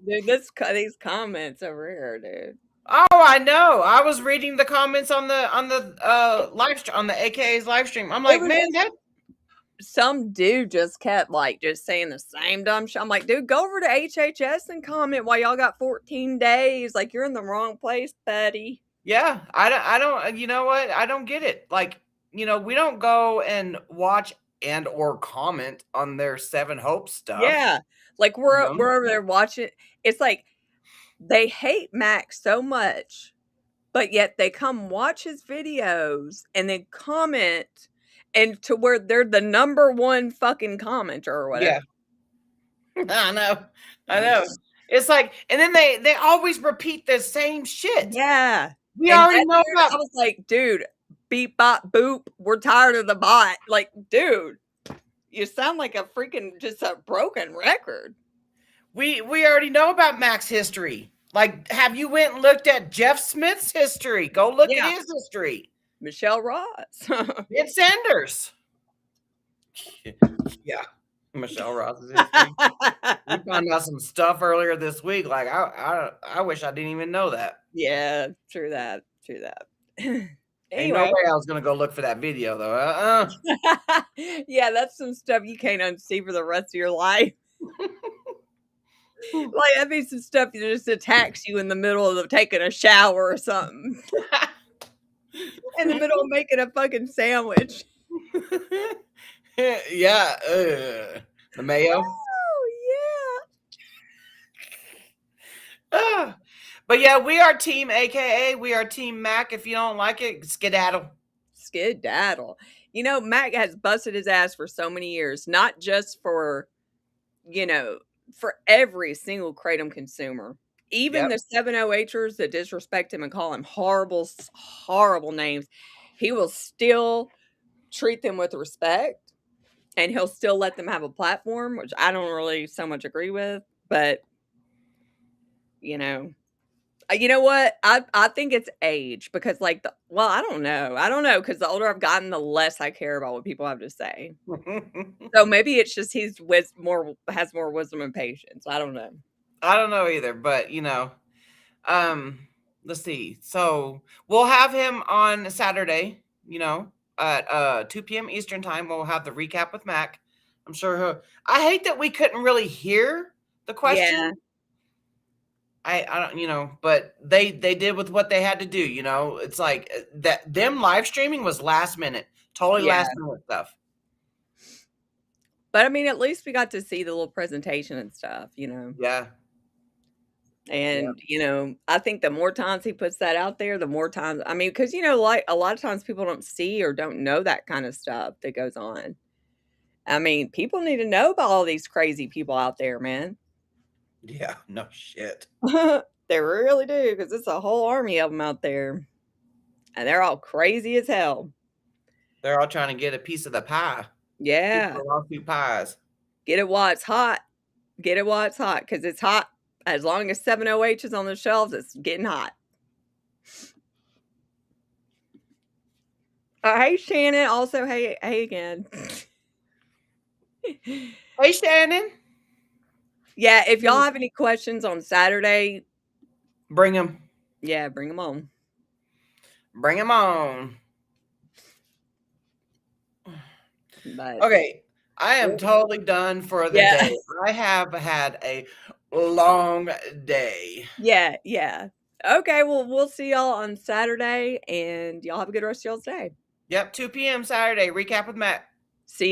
Dude, these comments over here, dude. Oh, I know. I was reading the comments on the on the AKA's live stream. I'm like, man, that some dude just kept just saying the same dumb shit. I'm like, dude, go over to HHS and comment while y'all got 14 days. Like, you're in the wrong place, buddy. Yeah, I don't. You know what? I don't get it. Like, we don't go and watch and or comment on their Seven Hopes stuff. Yeah, like we're over there watching. It's like they hate Max so much, but yet they come watch his videos and then comment, and to where they're the #1 fucking commenter or whatever. Yeah, I know. It's like, and then they always repeat the same shit. Yeah, we already know about. I was like, dude, beep bop boop. We're tired of the bot. Like, dude, you sound like a freaking just a broken record. We already know about Mac's history. Like, have you went and looked at Jeff Smith's history? Go look at his history. Michelle Ross. Ed Sanders. Yeah. Michelle Ross's history. We found out some stuff earlier this week. Like, I wish I didn't even know that. Yeah, true that. Anyway. Ain't no Anyway. way I was going to go look for that video, though. Yeah, that's some stuff you can't unsee for the rest of your life. Like, that means some stuff that just attacks you in the middle of taking a shower or something. In the middle of making a fucking sandwich. Yeah. The mayo. Oh, yeah. But yeah, we are Team AKA. We are Team Mac. If you don't like it, skedaddle. Skedaddle. Mac has busted his ass for so many years, not just for, for every single Kratom consumer. Even the 708ers that disrespect him and call him horrible, horrible names, he will still treat them with respect, and he'll still let them have a platform, which I don't really so much agree with. But, you know what? I think it's age because, I don't know because the older I've gotten, the less I care about what people have to say. So maybe it's just has more wisdom and patience. I don't know. I don't know either, but let's see. So we'll have him on Saturday, at 2 p.m. Eastern time. We'll have the recap with Mac. I'm sure I hate that we couldn't really hear the question. I don't, but they did with what they had to do. It's like that. Them live streaming was last minute, totally Yeah. last minute stuff. But I mean, at least we got to see the little presentation and stuff, Yeah. And, I think the more times he puts that out there, the more times, I mean, because, like a lot of times people don't see or don't know that kind of stuff that goes on. I mean, people need to know about all these crazy people out there, man. Yeah. No shit. They really do, because it's a whole army of them out there. And they're all crazy as hell. They're all trying to get a piece of the pie. Yeah. Two pies. Get it while it's hot. Get it while it's hot, because it's hot. As long as 7OH is on the shelves, it's getting hot. Hey, Shannon. Also, hey again. Hey, Shannon. Yeah, if y'all have any questions on Saturday, bring them. Yeah, bring them on. Bring them on. But okay, I am totally done for the day. I have had a long day. Yeah. Okay, well, we'll see y'all on Saturday, and y'all have a good rest of y'all's day. Yep, 2 p.m. Saturday. Recap with Matt.